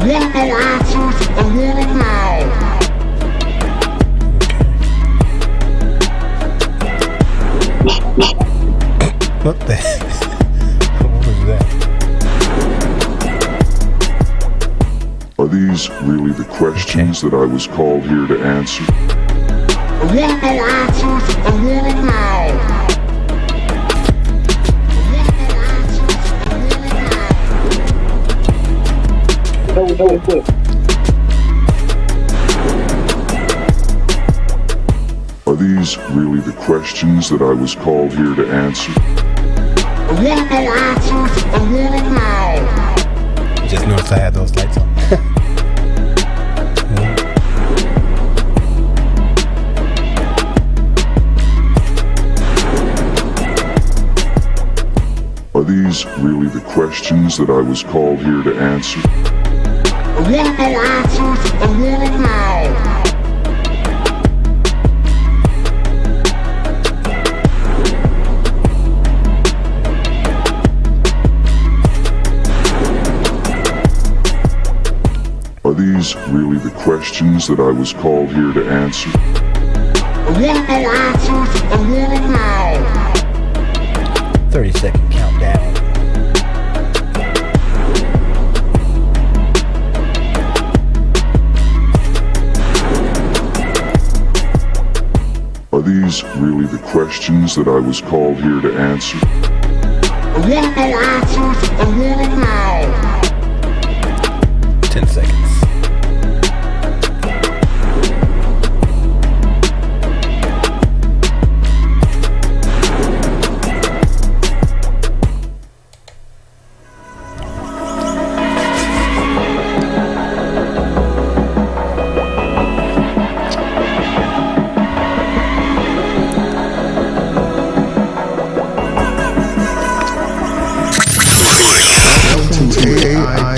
want no answers, I want them now. What the heck? What was that? Are these really the questions that I was called here to answer? I want no answers, I want them now. Are these really the questions that I was called here to answer? I want no answers, I want them now. Just noticed I had those lights on. Are these really the questions that I was called here to answer? I want no answers, I want them now. Are these really the questions that I was called here to answer? I want no answers, I want them now. 30-second countdown. Are these really the questions that I was called here to answer? I want no answers, I want them now. 10 seconds.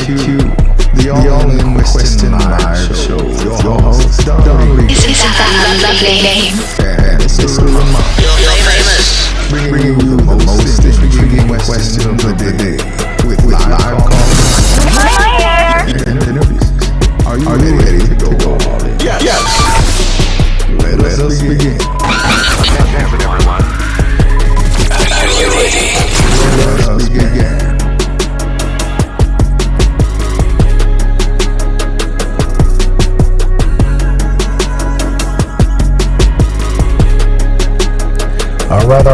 AiQ, the all-in Western live show. Your host, Don. Isn't that a lovely name? And it's Mr. Lamont. Bringing you the most intriguing questions of the day with live calls and interviews. Are you ready to go all in? Yes. Let us begin. Are you ready? Let us begin. All right.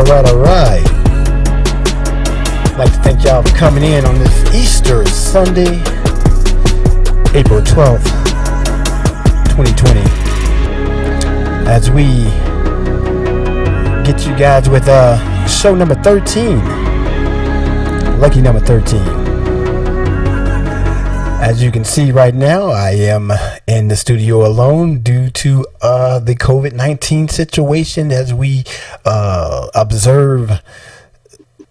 I'd like to thank y'all for coming in on this Easter Sunday, April 12th, 2020. As we get you guys with show number 13, lucky number 13. As you can see right now, I am in the studio alone due to the COVID-19 situation as we observe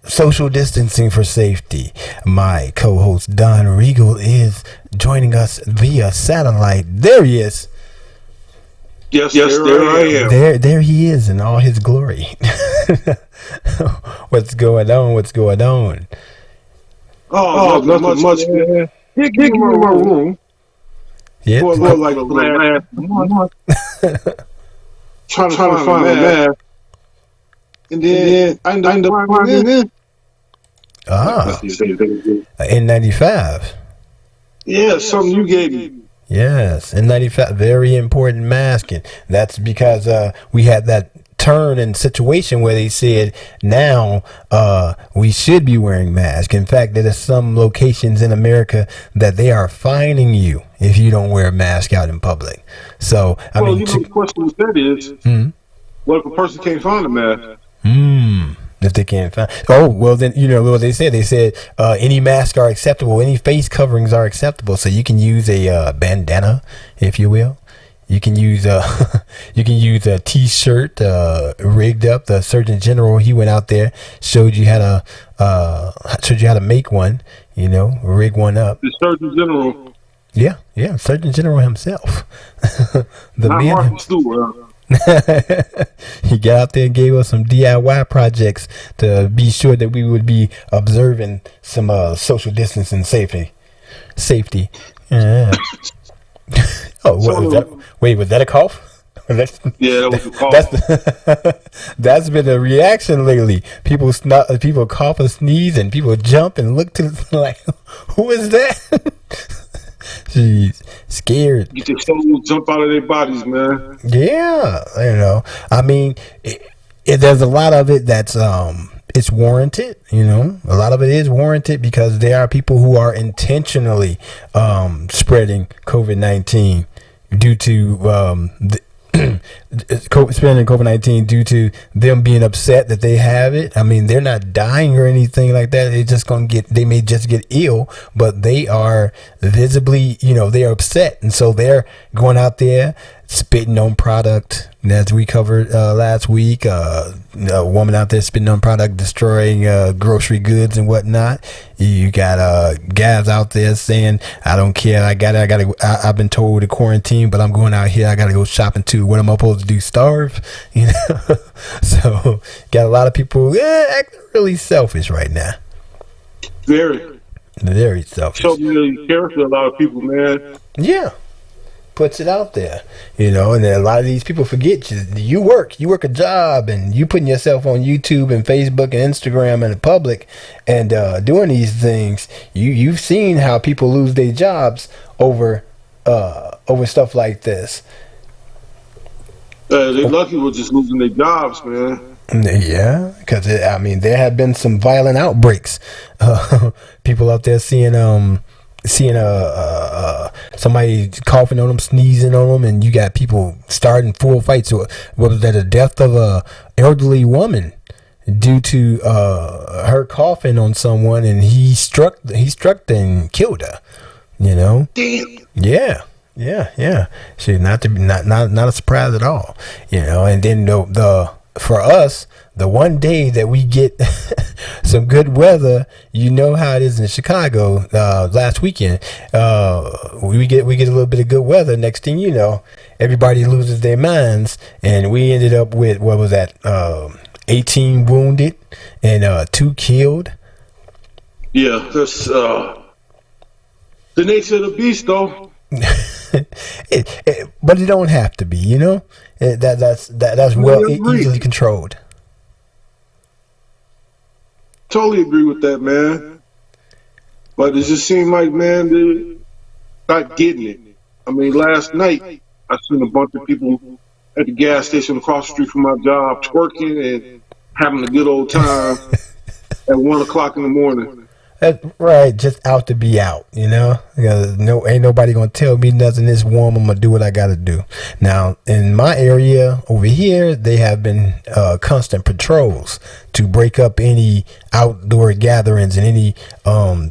social distancing for safety. My co-host Don Regal is joining us via satellite. There he is. Yes, there I am. There he is in all his glory. What's going on? Oh, nothing much, man. Get in my room. Yeah. For like the last month. trying to find a mask. And then I end up finding it. N95. Yeah, something you gave me. Yes, N95, very important mask. And that's because we had that turn in situation where they said now we should be wearing masks. In fact, there are some locations in America that they are fining you if you don't wear a mask out in public. So, I mean, the question with that is, what if a person can't find a mask? If they can't find, then what they said any masks are acceptable, any face coverings are acceptable. So you can use a bandana, if you will. You can use a t-shirt rigged up. The Surgeon General, he went out there, showed you how to make one. Rig one up. The Surgeon General. Yeah, Surgeon General himself. Not Martin Stewart. He got out there and gave us some DIY projects to be sure that we would be observing some social distancing safety. safety. Yeah. Oh, was that? Wait, was that a cough? Yeah, that was a cough. That's been a reaction lately. People cough and sneeze, and people jump and look to like, who is that? Jeez, scared. Get their souls jump out of their bodies, man. Yeah, I mean, there's a lot of it that's it's warranted. A lot of it is warranted because there are people who are intentionally spreading COVID-19 due to spreading COVID-19 due to them being upset that they have it. I mean, they're not dying or anything like that. They may just get ill, but they are visibly, they are upset. And so they're going out there spitting on product. As we covered last week, a woman out there spitting on product, destroying grocery goods and whatnot. You got guys out there saying, I don't care, I've been told to quarantine, but I'm going out here, I gotta go shopping too. What am I supposed to do, starve? So got a lot of people acting really selfish right now. Very selfish. So really character, a lot of people, man. Yeah. Puts it out there, and then a lot of these people forget you work a job, and you putting yourself on YouTube and Facebook and Instagram and the public and doing these things. You've seen how people lose their jobs over stuff like this. They lucky with just losing their jobs, man. Yeah, because there have been some violent outbreaks. People out there seeing somebody coughing on them, sneezing on them, and you got people starting full fights. So, was that a death of a elderly woman due to her coughing on someone, and he struck and killed her? Damn. Yeah. See, not a surprise at all. And then for us, the one day that we get some good weather, how it is in Chicago. Last weekend, we get a little bit of good weather. Next thing you know, everybody loses their minds, and we ended up with 18 wounded and 2 killed. Yeah, that's the nature of the beast, though. But it don't have to be, that's easily controlled. Totally agree with that, man. But it just seemed like, man, they're not getting it. I mean, last night I seen a bunch of people at the gas station across the street from my job twerking and having a good old time at 1:00 in the morning. That's right, just out to be out, Because ain't nobody gonna tell me nothing. It's warm. I'm gonna do what I gotta do. Now, in my area over here, they have been constant patrols to break up any outdoor gatherings and any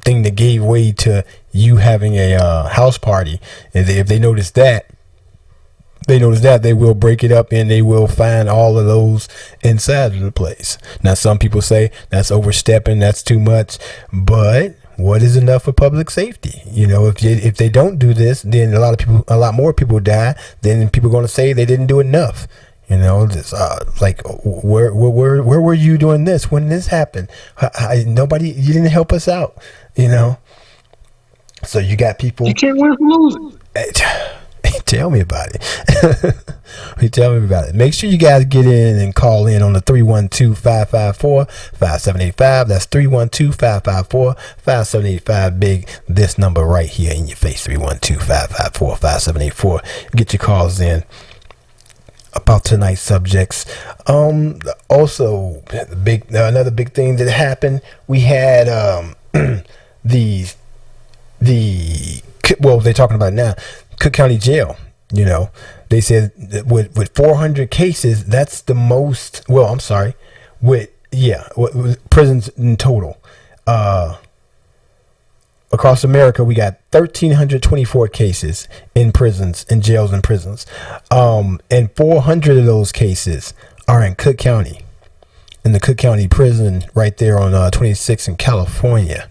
thing that gave way to you having a house party. If they notice that, they will break it up and they will find all of those inside of the place. Now, some people say that's overstepping, that's too much, but what is enough for public safety? If they don't do this, then a lot more people die. Then people are going to say they didn't do enough. Just like where were you doing this when this happened? You didn't help us out. So you got people. You can't win for losing. Tell me about it. Make sure you guys get in and call in on the 312-554-5785. That's 312-554-5785. Big, this number right here in your face, 312-554-5784. Get your calls in about tonight's subjects. Also, another big thing that happened, we had they're talking about now, Cook County Jail. They said that with 400 cases, that's the most. Well, I'm sorry, with prisons in total. Across America, we got 1,324 cases in prisons, in jails and prisons, and 400 of those cases are in Cook County, in the Cook County prison right there on 26 in California.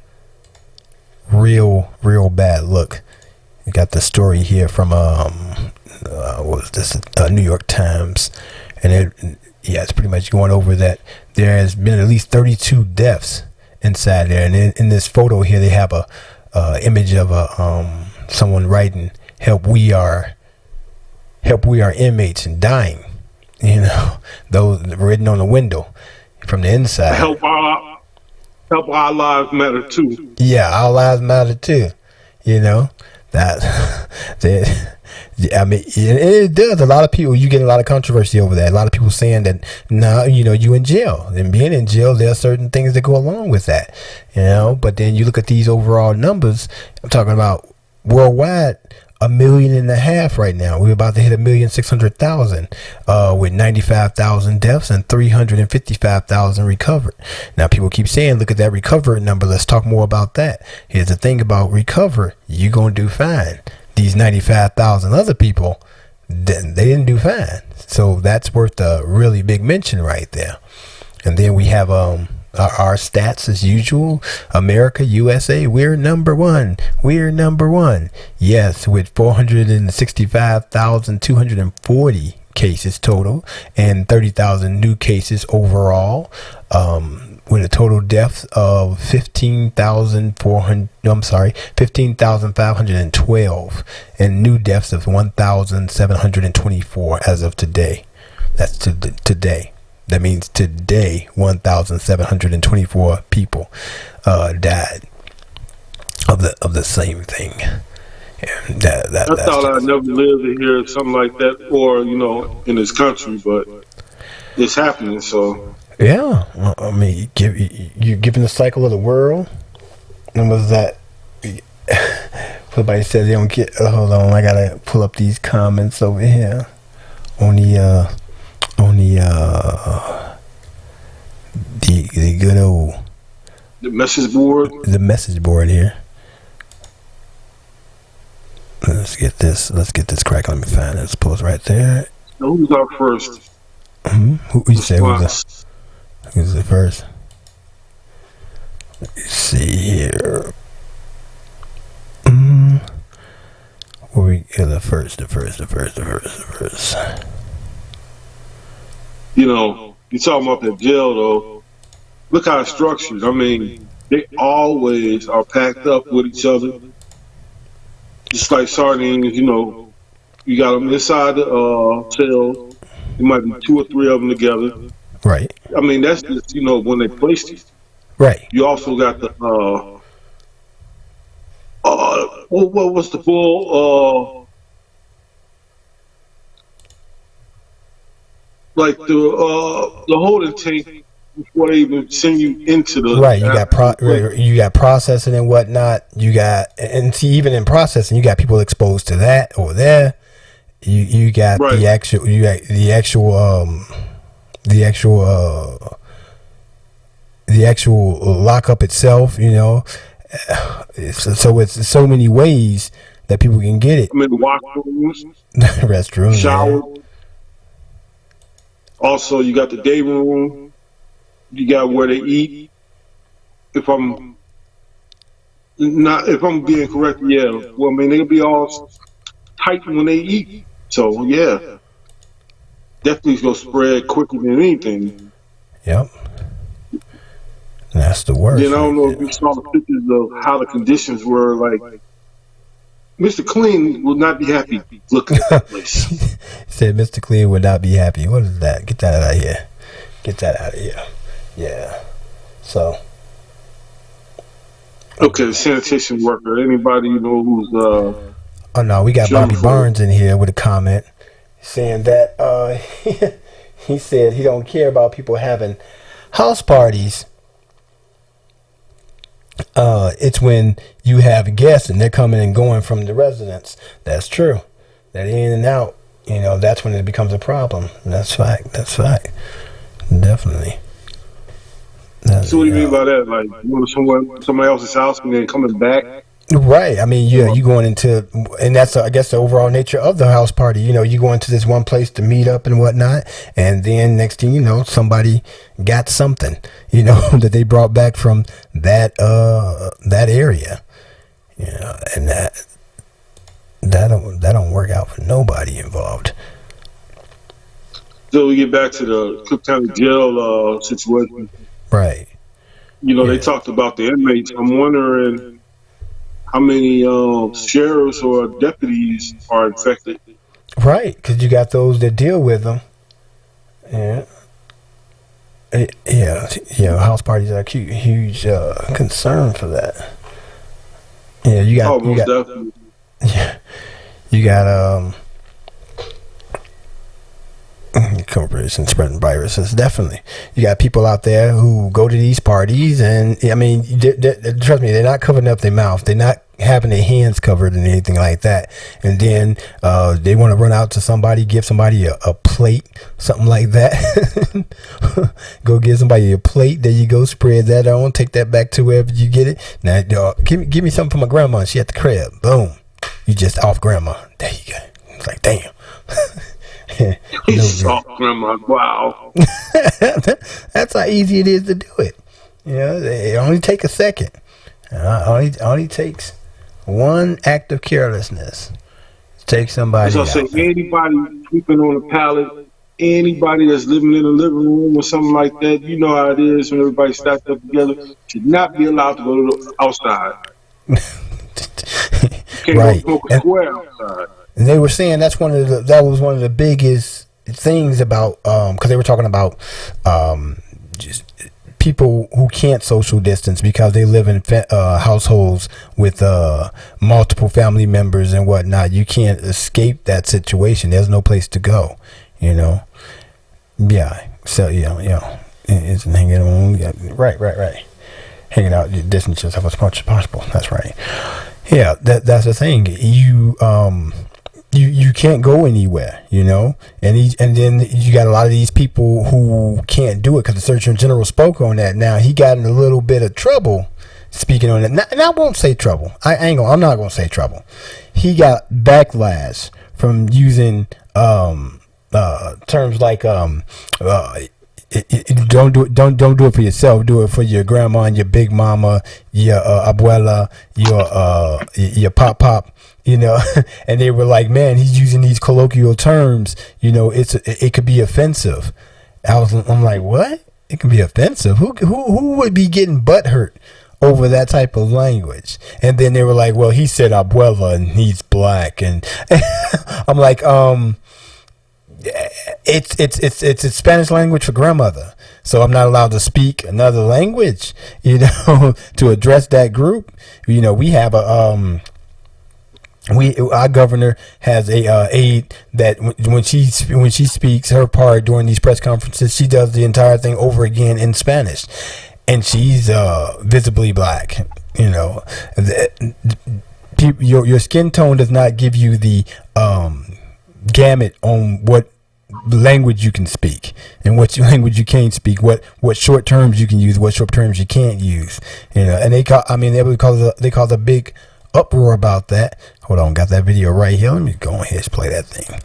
Real bad look. We got the story here from what was this? New York Times, and it's pretty much going over that there has been at least 32 deaths inside there. And in this photo here, they have image of a someone writing help we are inmates and dying, you know, those written on the window from the inside. Help our lives matter too. Yeah, our lives matter too, you know. That I mean, it does. A lot of people, you get a lot of controversy over that. A lot of people saying that, no, you know, you in jail, and being in jail, there are certain things that go along with that, you know. But then you look at these overall numbers. I'm talking about worldwide, 1.5 million right now. We're about to hit 1,600,000 with 95,000 deaths and 355,000 recovered. Now people keep saying, look at that recovered number. Let's talk more about that. Here's the thing about recover. You're going to do fine. These 95,000 other people, they didn't do fine. So that's worth a really big mention right there. And then we have our stats as usual. America, USA, we're number one. We're number one. Yes, with 465,240 cases total and 30,000 new cases overall. With a total deaths of 15,512 and new deaths of 1,724 as of today. That's today. That means today, 1,724 people died of the same thing. And I thought I'd never live to hear something like that, or you know, in this country, but it's happening. So yeah, I mean, you're giving the cycle of the world. And was that? Somebody says they don't get. Hold on, I gotta pull up these comments over here on the good old the message board here. Let's get this crack. Let me find it. Let's pull it right there. Now, who's up first? Who you say who's the first? Let's see here. Where we get the first. You know, you talking about the jail though. Look how it's structured. I mean, they always are packed up with each other. Just like sardines, you know, you got them inside the cell. There might be 2 or 3 of them together. Right. I mean, that's just, you know, when they placed you. Right. You also got the what was the bull? Like the holding tank before they even send you into the right. You got you got processing and whatnot. You got, and see, even in processing, you got people exposed to that or there. You got right. the actual lockup itself. You know, so it's so many ways that people can get it. I mean, washrooms, restrooms, shower. Yeah. Also, you got the day room. You got where they eat. If I'm being correct, yeah. Well, I mean, they'll be all tight when they eat. So, yeah. Definitely gonna spread quicker than anything. Yep. That's the worst. Then I don't know if you saw the pictures of how the conditions were. Like, Mr. Clean will not be happy looking at that place. He said Mr. Clean would not be happy. What is that? Get that out of here. Get that out of here. Yeah. So. Okay, sanitation worker. Anybody you know who's oh no, we got Bobby Barnes in here with a comment saying that he said he don't care about people having house parties. It's when you have guests and they're coming and going from the residence. That's true. That in and out, you know, that's when it becomes a problem. That's fact. Definitely. So what do you mean by that? Like, you go to somebody else's house and then coming back? Right. I mean, yeah, you going into, and that's, I guess, the overall nature of the house party. You know, you go into this one place to meet up and whatnot, and then next thing you know, somebody got something, you know, that they brought back from that area. You know, and that don't work out for nobody involved. So we get back to the Cook County jail situation. Right. You know, they talked about the inmates. I'm wondering how many sheriffs or deputies are infected. Right, because you got those that deal with them. Yeah. Yeah. House parties are a huge concern for that. Yeah, you got. Most definitely. Yeah, you got corporations spreading viruses. Definitely, you got people out there who go to these parties, and I mean, trust me, they're not covering up their mouth. They're not having their hands covered and anything like that. And then they want to run out to somebody, give somebody a plate, something like that. Go give somebody a plate. There you go. Spread that on. Take that back to wherever you get it. Now, give me something for my grandma. She at the crib. Boom. You just off grandma. There you go. It's like, damn. Grandma. Wow. That's how easy it is to do it. You know, it only take a second. Only takes one act of carelessness to take somebody out. So I say anybody sleeping on a pallet, anybody that's living in a living room or something like that, you know how it is when everybody's stacked up together, should not be allowed to go to the outside. Can't right. go smoke a square outside. And they were saying that was one of the biggest things about because they were talking about just people who can't social distance because they live in households with multiple family members and whatnot. You can't escape that situation. There's no place to go, you know. Yeah. So it's hanging on. Right. Hanging out, distance yourself as much as possible. That's right. Yeah, that's the thing. You can't go anywhere, you know, and then you got a lot of these people who can't do it because the Surgeon General spoke on that. Now he got in a little bit of trouble speaking on it, and I won't say trouble. I'm not gonna say trouble. He got backlash from using terms like don't do it for yourself. Do it for your grandma and your big mama, your abuela, your pop. You know, and they were like, "Man, he's using these colloquial terms. You know, it could be offensive." I'm like, "What? It can be offensive? Who would be getting butthurt over that type of language?" And then they were like, "Well, he said abuela and he's black," and I'm like, It's a Spanish language for grandmother, so I'm not allowed to speak another language, you know, to address that group. You know, we have our governor has a aide that when she speaks her part during these press conferences, she does the entire thing over again in Spanish, and she's visibly black. You know, your skin tone does not give you the gamut on what language you can speak and what language you can't speak, what short terms you can use, what short terms you can't use. You know, and they call a big uproar about that. Hold on, got that video right here. Let me go ahead and play that thing.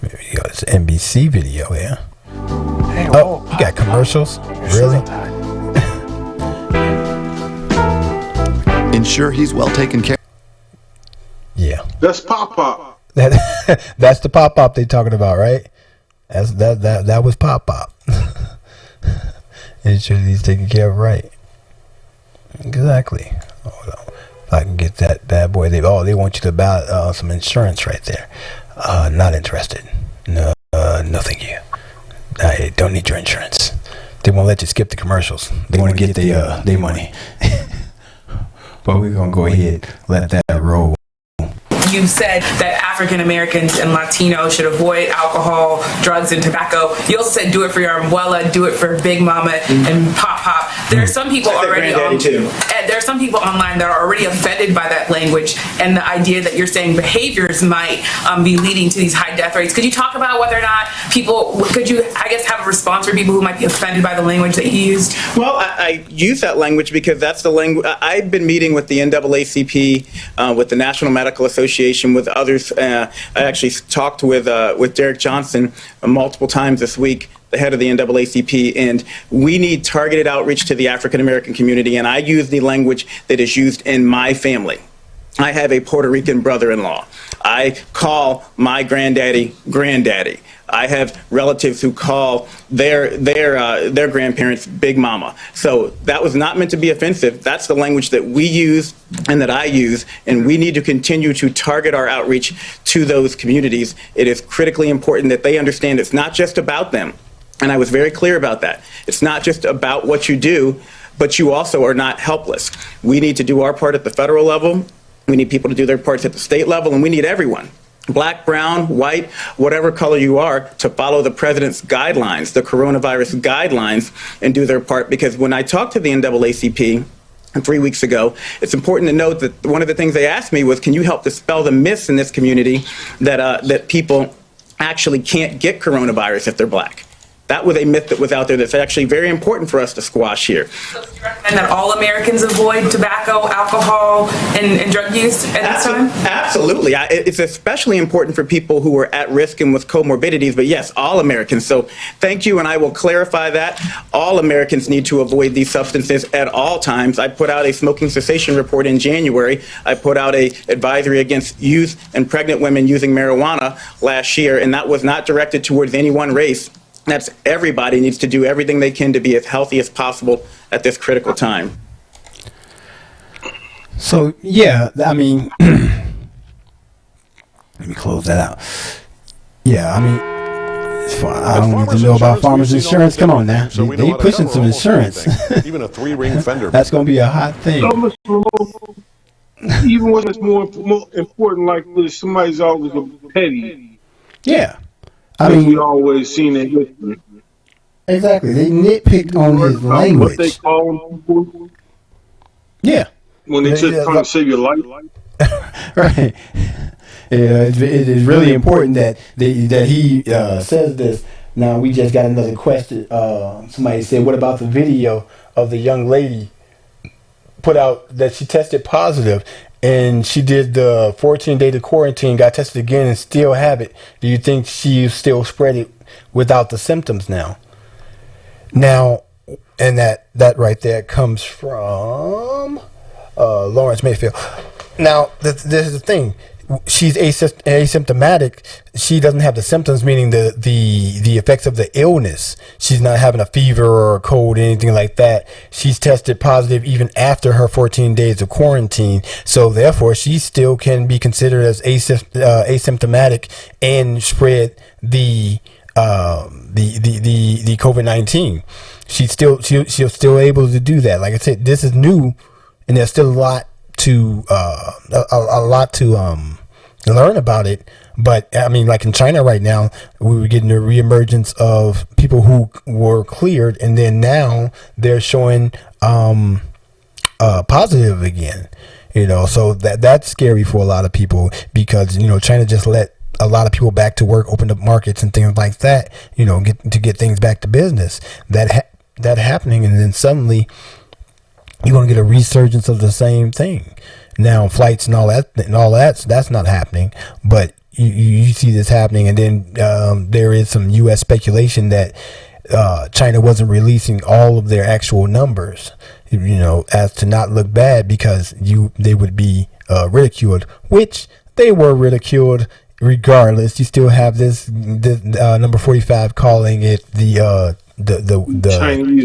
Maybe you got this NBC video here. Hey, you got commercials? Really? Ensure he's well taken care. Yeah, that's Pop. That's the Pop they talking about, right? That was Pop. Ensure he's taken care of, right? Exactly. Hold on. If I can get that bad boy, they want you to buy some insurance right there. Not interested. No, thank you. I don't need your insurance. They won't let you skip the commercials. They want to get their money. But we're gonna go ahead, let that roll. You said that African Americans and Latinos should avoid alcohol, drugs, and tobacco. You also said do it for your abuela, do it for Big Mama and Pop. There are some people already there are some people online that are already offended by that language and the idea that you're saying behaviors might be leading to these high death rates. Could you talk about whether or not could you, I guess, have a response for people who might be offended by the language that you used? Well, I use that language because that's the language. I've been meeting with the NAACP, with the National Medical Association, with others. I actually talked with Derek Johnson multiple times this week, the head of the NAACP, and we need targeted outreach to the African American community, and I use the language that is used in my family. I have a Puerto Rican brother-in-law. I call my granddaddy granddaddy. I have relatives who call their grandparents Big Mama. So that was not meant to be offensive. That's the language that we use and that I use, and we need to continue to target our outreach to those communities. It is critically important that they understand it's not just about them. And I was very clear about that. It's not just about what you do, but you also are not helpless. We need to do our part at the federal level. We need people to do their parts at the state level, and we need everyone, black, brown, white, whatever color you are, to follow the president's guidelines, the coronavirus guidelines, and do their part. Because when I talked to the NAACP 3 weeks ago, it's important to note that one of the things they asked me was, can you help dispel the myths in this community that people actually can't get coronavirus if they're black? That was a myth that was out there that's actually very important for us to squash here. So do you recommend that all Americans avoid tobacco, alcohol, and drug use at this time? Absolutely. It's especially important for people who are at risk and with comorbidities, but yes, all Americans. So thank you, and I will clarify that. All Americans need to avoid these substances at all times. I put out a smoking cessation report in January. I put out an advisory against youth and pregnant women using marijuana last year, and that was not directed towards any one race. That's everybody needs to do everything they can to be as healthy as possible at this critical time. So, yeah, I mean, let me close that out. Yeah, I mean, I don't need to know about farmers insurance. Come on now. They pushing some insurance. Even a 3-ring fender. That's going to be a hot thing. Even when it's more important like this, somebody's always a petty. Yeah. I mean, we always seen it. Exactly. They nitpicked on his language. What they call people. Yeah. When they just trying to save your life. Right. Yeah, it is really important that he says this. Now, we just got another question. Somebody said, what about the video of the young lady put out that she tested positive and she did the 14-day quarantine, got tested again, and still have it? Do you think she still spread it without the symptoms now? Now, and that right there comes from Lawrence Mayfield. Now, this is the thing. She's asymptomatic. She doesn't have the symptoms, meaning the effects of the illness. She's not having a fever or a cold or anything like that. She's tested positive even after her 14 days of quarantine. So therefore, she still can be considered as asymptomatic and spread the COVID-19. She's still able to do that. Like I said, this is new, and there's still a lot to learn about it. But I mean, like in China right now, we were getting a reemergence of people who were cleared, and then now they're showing positive again. So that's scary for a lot of people, because China just let a lot of people back to work, opened up markets and things like that. Get things back to business. That happening, and then suddenly you're going to get a resurgence of the same thing. Now, flights and all that's not happening, but you see this happening. And then there is some U.S. speculation that China wasn't releasing all of their actual numbers, as to not look bad, because they would be ridiculed, which they were ridiculed regardless. You still have this number 45 calling it the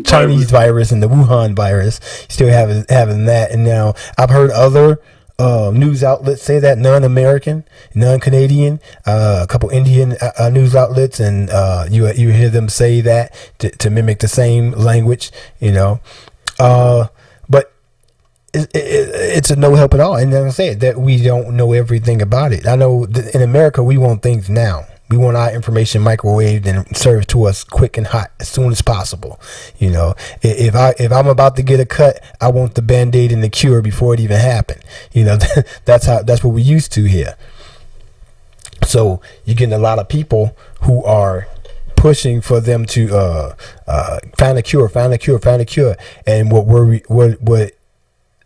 Chinese virus and the Wuhan virus. Still having that. And now I've heard other news outlets say that, non-American, non-Canadian, a couple Indian news outlets, and you hear them say that to mimic the same language, but it's a no help at all. And then I say that we don't know everything about it. I know in America we want things now. We want our information microwaved and served to us quick and hot as soon as possible. If I'm about to get a cut, I want the Band-Aid and the cure before it even happened. That's what we're used to here. So you're getting a lot of people who are pushing for them to find a cure. And what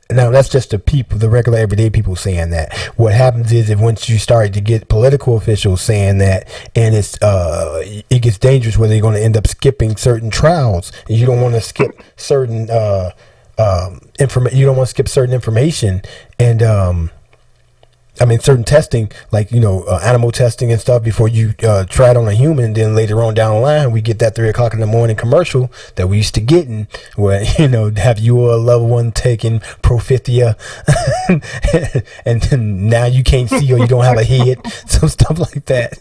now that's just the regular everyday people saying that. What happens is, if once you start to get political officials saying that, and it gets dangerous, where they're going to end up skipping certain trials, and you don't want to skip certain information, and I mean, certain testing, like, animal testing and stuff before you try it on a human. And then later on down the line, we get that 3:00 in the morning commercial that we used to getting where, have you a loved one taking Profithia and then now you can't see or you don't have a head. Some stuff like that.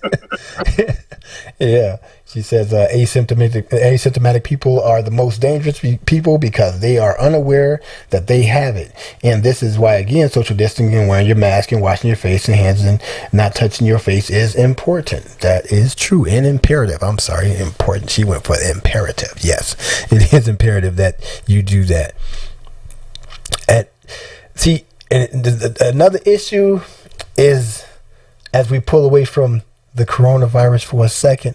Yeah. She says asymptomatic people are the most dangerous people because they are unaware that they have it. And this is why, again, social distancing and wearing your mask and washing your face and hands and not touching your face is important. That is true and imperative. I'm sorry, important. She went for imperative. Yes, it is imperative that you do that. Another issue is, as we pull away from the coronavirus for a second,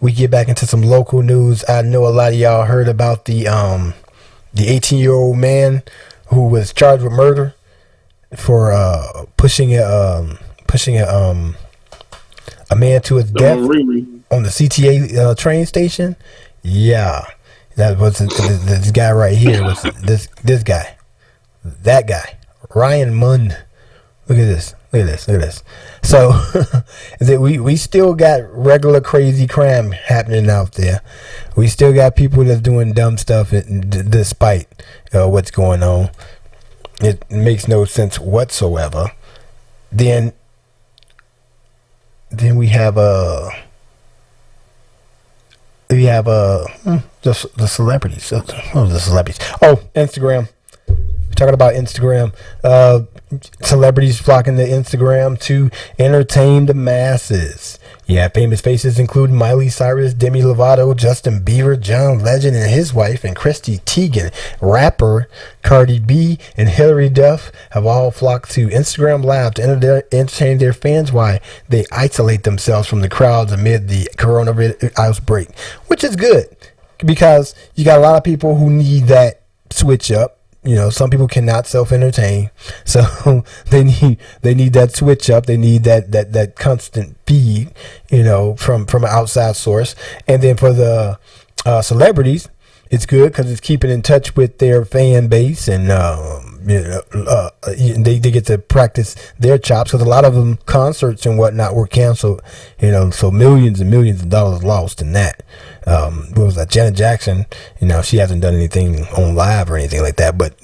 we get back into some local news. I know a lot of y'all heard about the 18-year-old man who was charged with murder for pushing a man to his death on the CTA train station. Yeah, that was this guy right here. Was this guy, that guy, Ryan Munn. Look at this. So we still got regular crazy crime happening out there. We still got people that's doing dumb stuff despite what's going on. It makes no sense whatsoever. Then we have the celebrities. The celebrities. Oh, Instagram. We're talking about Instagram. Celebrities flocking to Instagram to entertain the masses. Yeah, famous faces include Miley Cyrus, Demi Lovato, Justin Bieber, John Legend and his wife, and Chrissy Teigen. Rapper Cardi B and Hilary Duff have all flocked to Instagram Live to entertain their fans while they isolate themselves from the crowds amid the coronavirus outbreak, which is good because you got a lot of people who need that switch up. Some people cannot self-entertain, so they need that switch up. They need that constant feed, from an outside source. And then for the celebrities, it's good because it's keeping in touch with their fan base, and they get to practice their chops because a lot of them concerts and whatnot were canceled. So millions and millions of dollars lost in that. What was that? Janet Jackson, she hasn't done anything on live or anything like that, but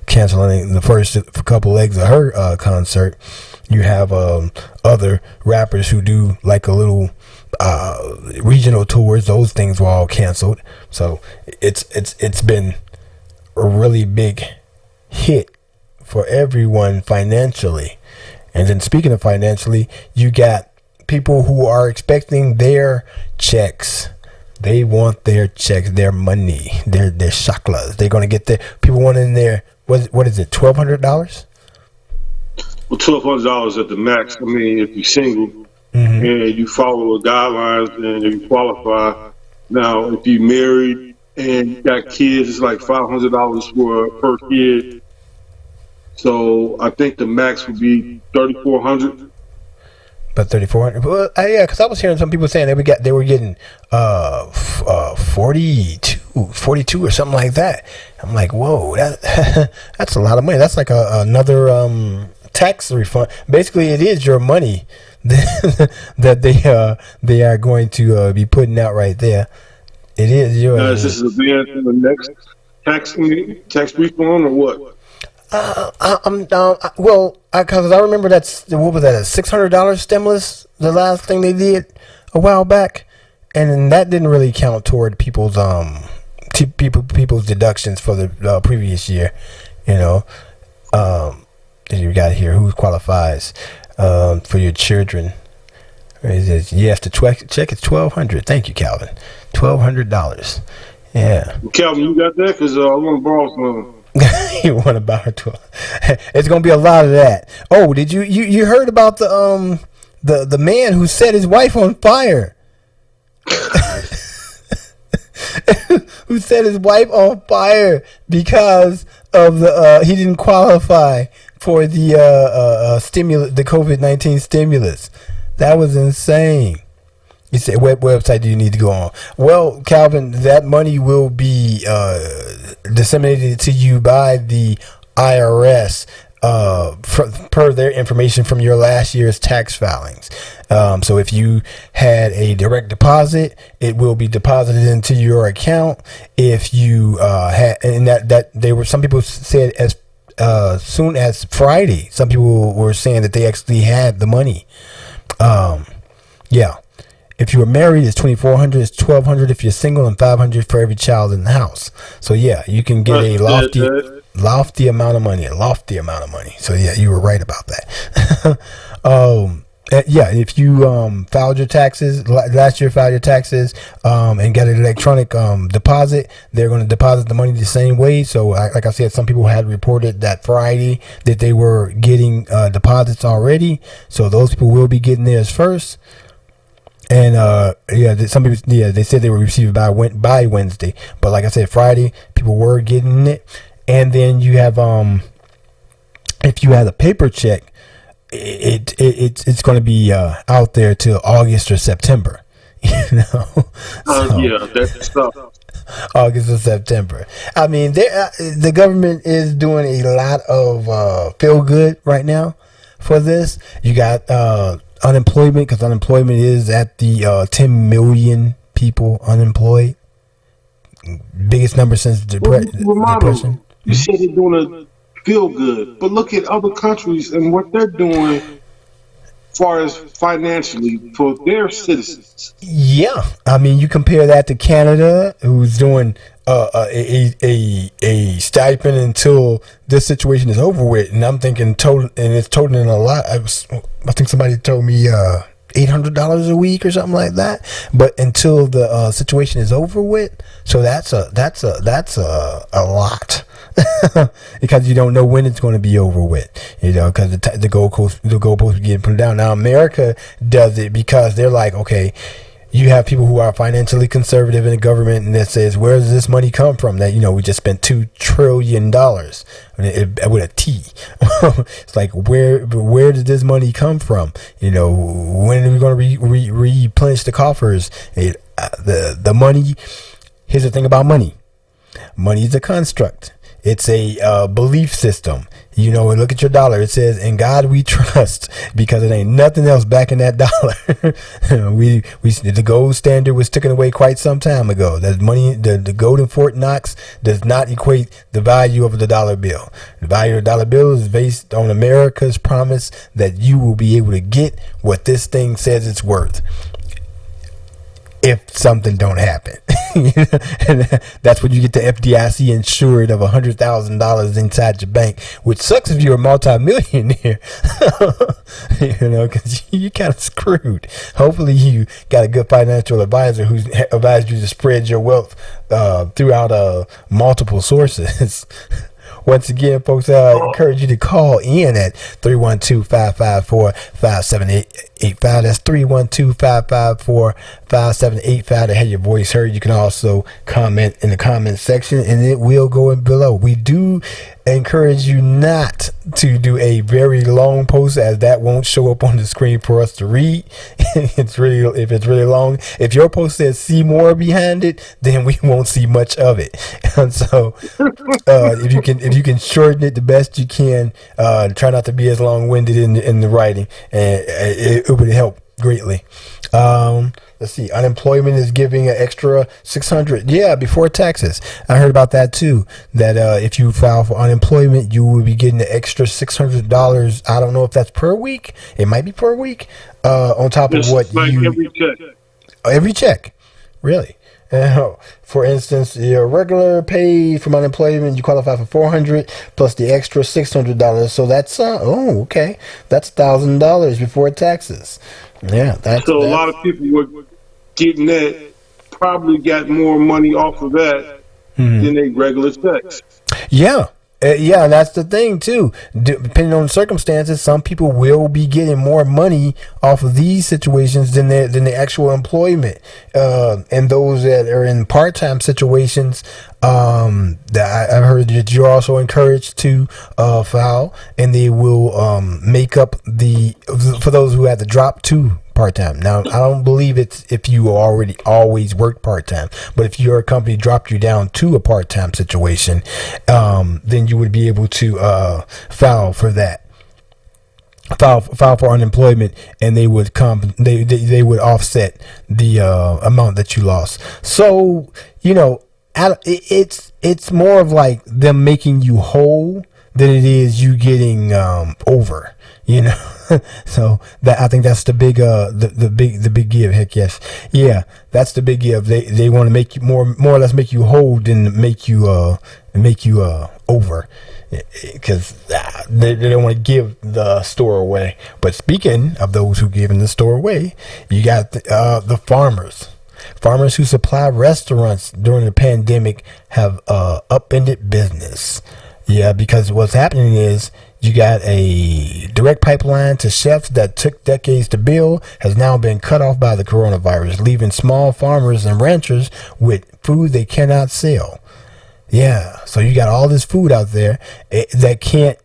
canceling the first couple legs of her concert. You have other rappers who do like a little regional tours. Those things were all canceled. So it's been a really big hit for everyone financially. And then speaking of financially, you got people who are expecting their checks. They want their checks, their money, their shaklas. They're going to get their people want in there. What is it? $1,200? Well, $1,200 at the max. I mean, if you're single and you follow the guidelines and if you qualify. Now, if you're married and you got kids, it's like $500 per kid. So I think the max would be $3,400. But 3,400. Well, yeah, because I was hearing some people saying they were getting 42 or something like that. I'm like, whoa, that's a lot of money. That's like another tax refund. Basically, it is your money that they are going to be putting out right there. It is your. Is this advance in the next tax refund or what? Well, because I remember what was that, a $600 stimulus, the last thing they did a while back, and that didn't really count toward people's people's deductions for the previous year. You got here who qualifies for your children. Yes, the check is $1,200. Thank you, Calvin. $1,200. Yeah. Calvin, you got that? Because I want to borrow some. You want to borrow 12? It's gonna be a lot of that. Oh, did you heard about the man who set his wife on fire? Who set his wife on fire because of he didn't qualify for the stimulus, the COVID-19 stimulus. That was insane. You said, what website do you need to go on? Well, Calvin, that money will be disseminated to you by the IRS per their information from your last year's tax filings. So if you had a direct deposit, it will be deposited into your account. If you had, and that they were, some people said as soon as Friday. Some people were saying that they actually had the money. Yeah. If you were married, it's $2,400. It's $1,200 if you're single, and $500 for every child in the house. So yeah, you can get a lofty amount of money. So yeah, you were right about that. Yeah, if you filed your taxes last year, filed your taxes and got an electronic deposit, they're going to deposit the money the same way. So like I said, some people had reported that Friday that they were getting deposits already. So those people will be getting theirs first. And some people, they said they were received by Wednesday, but like I said, Friday people were getting it. And then you have if you had a paper check, it's going to be out there till August or September. So, yeah, that's tough. August or September. I mean, the government is doing a lot of feel good right now for this. You got unemployment, because unemployment is at the 10 million people unemployed. Biggest number since depression. You said they're doing a feel good, but look at other countries and what they're doing as far as financially for their citizens. Yeah, I mean, you compare that to Canada, who's doing a stipend until this situation is over with, and I'm thinking it's totaling a lot. I think somebody told me $800 a week or something like that, but until the situation is over with. So that's a lot. Because you don't know when it's going to be over with, because the goalposts getting put down. Now America does it because they're like, okay, you have people who are financially conservative in the government, and that says, where does this money come from? That, we just spent $2 trillion with a T. It's like, where did this money come from? When are we going to replenish the coffers? The money. Here's the thing about money. Money is a construct. It's a belief system. Look at your dollar. It says, "In God we trust," because it ain't nothing else backing that dollar. The gold standard was taken away quite some time ago. That money, the gold in Fort Knox does not equate the value of the dollar bill. The value of the dollar bill is based on America's promise that you will be able to get what this thing says it's worth if something don't happen. And that's when you get the FDIC insured of $100,000 inside your bank, which sucks if you're a multi-millionaire. Because you kind of screwed. Hopefully you got a good financial advisor who's advised you to spread your wealth throughout multiple sources. Once again, folks, I encourage you to call in at 312-554-5785. That's 312-554-5785 to have your voice heard. You can also comment in the comment section, and it will go in below. We do encourage you not to do a very long post, as that won't show up on the screen for us to read. If it's really long, if your post says "see more" behind it, then we won't see much of it. And so if you can shorten it the best you can, try not to be as long-winded in the writing, and it would help greatly. Let's see. Unemployment is giving an extra $600. Yeah, before taxes. I heard about that too. That if you file for unemployment, you will be getting an extra $600. I don't know if that's per week. It might be per week. On top of what every check. Every check, really. For instance, your regular pay from unemployment, you qualify for $400 plus the extra $600. So that's okay. That's $1,000 before taxes. Yeah, that's so. A lot of people were getting that, probably got more money off of that than they regular checks. Yeah. Yeah, that's the thing too. Depending on the circumstances, some people will be getting more money off of these situations than the actual employment. And those that are in part-time situations, that I've heard that you're also encouraged to file, and they will make up for those who had to drop to part-time. Now, I don't believe it's if you already always work part-time, but if your company dropped you down to a part-time situation, then you would be able to file for that. file for unemployment, and they would they would offset the amount that you lost. So it's more of like them making you whole than it is you getting over. So that, I think that's the big the big give. Heck yes, yeah, that's the big give. They want to make you more or less make you whole than make you over, because they don't want to give the store away. But speaking of those who giving the store away, you got the farmers who supply restaurants during the pandemic have upended business. Yeah, because what's happening is you got a direct pipeline to chefs that took decades to build has now been cut off by the coronavirus, leaving small farmers and ranchers with food they cannot sell. Yeah, so you got all this food out there that can't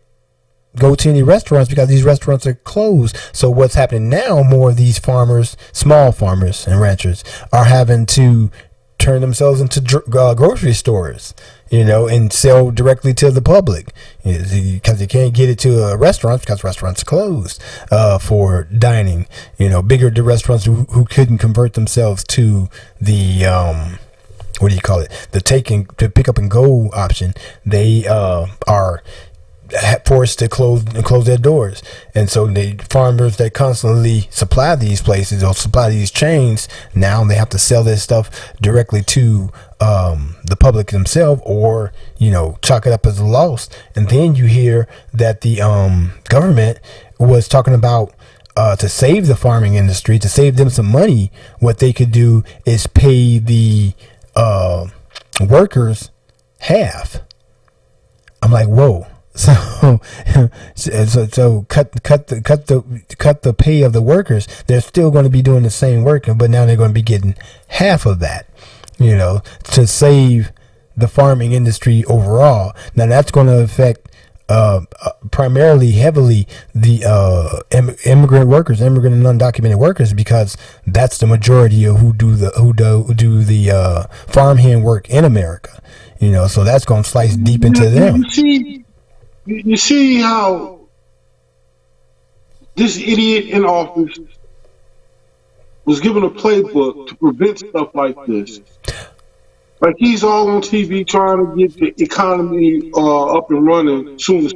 go to any restaurants because these restaurants are closed. So what's happening now, more of these farmers, small farmers and ranchers, are having to turn themselves into grocery stores, and sell directly to the public, because they can't get it to restaurants because restaurants are closed for dining. Bigger restaurants who couldn't convert themselves to the the pick up and go option, they are forced to close their doors. And so the farmers that constantly supply these places or supply these chains, now they have to sell their stuff directly to the public themselves, or chalk it up as a loss. And then you hear that the government was talking about to save the farming industry, to save them some money, what they could do is pay the workers half. I'm like, whoa. So cut the pay of the workers. They're still going to be doing the same work, but now they're going to be getting half of that, to save the farming industry overall. Now that's going to affect primarily heavily the immigrant workers, immigrant and undocumented workers, because that's the majority of who do the farmhand work in America. So that's going to slice deep into them. You see how this idiot in office was given a playbook to prevent stuff like this. Like, he's all on TV trying to get the economy up and running soon as.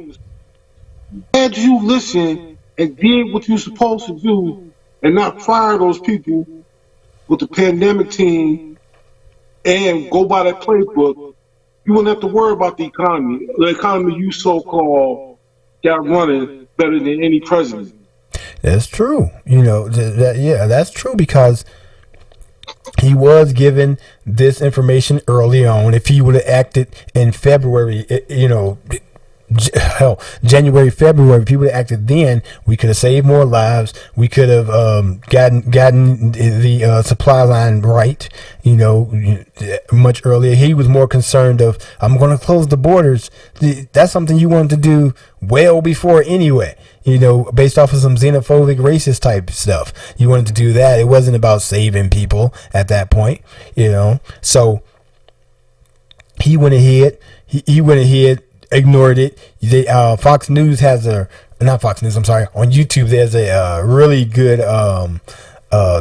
Had you listen and did what you're supposed to do and not fire those people with the pandemic team and go by that playbook, you wouldn't have to worry about the economy. The economy you so-called got running better than any president. That's true. That's true, because he was given this information early on. If he would have acted in February, January, February, if he would have acted then, we could have saved more lives. We could have gotten the supply line right, much earlier. He was more concerned of, I'm going to close the borders. That's something you wanted to do well before anyway, based off of some xenophobic, racist type stuff. You wanted to do that. It wasn't about saving people at that point, So he went ahead. He went ahead, ignored it. Fox News has on YouTube there's a really good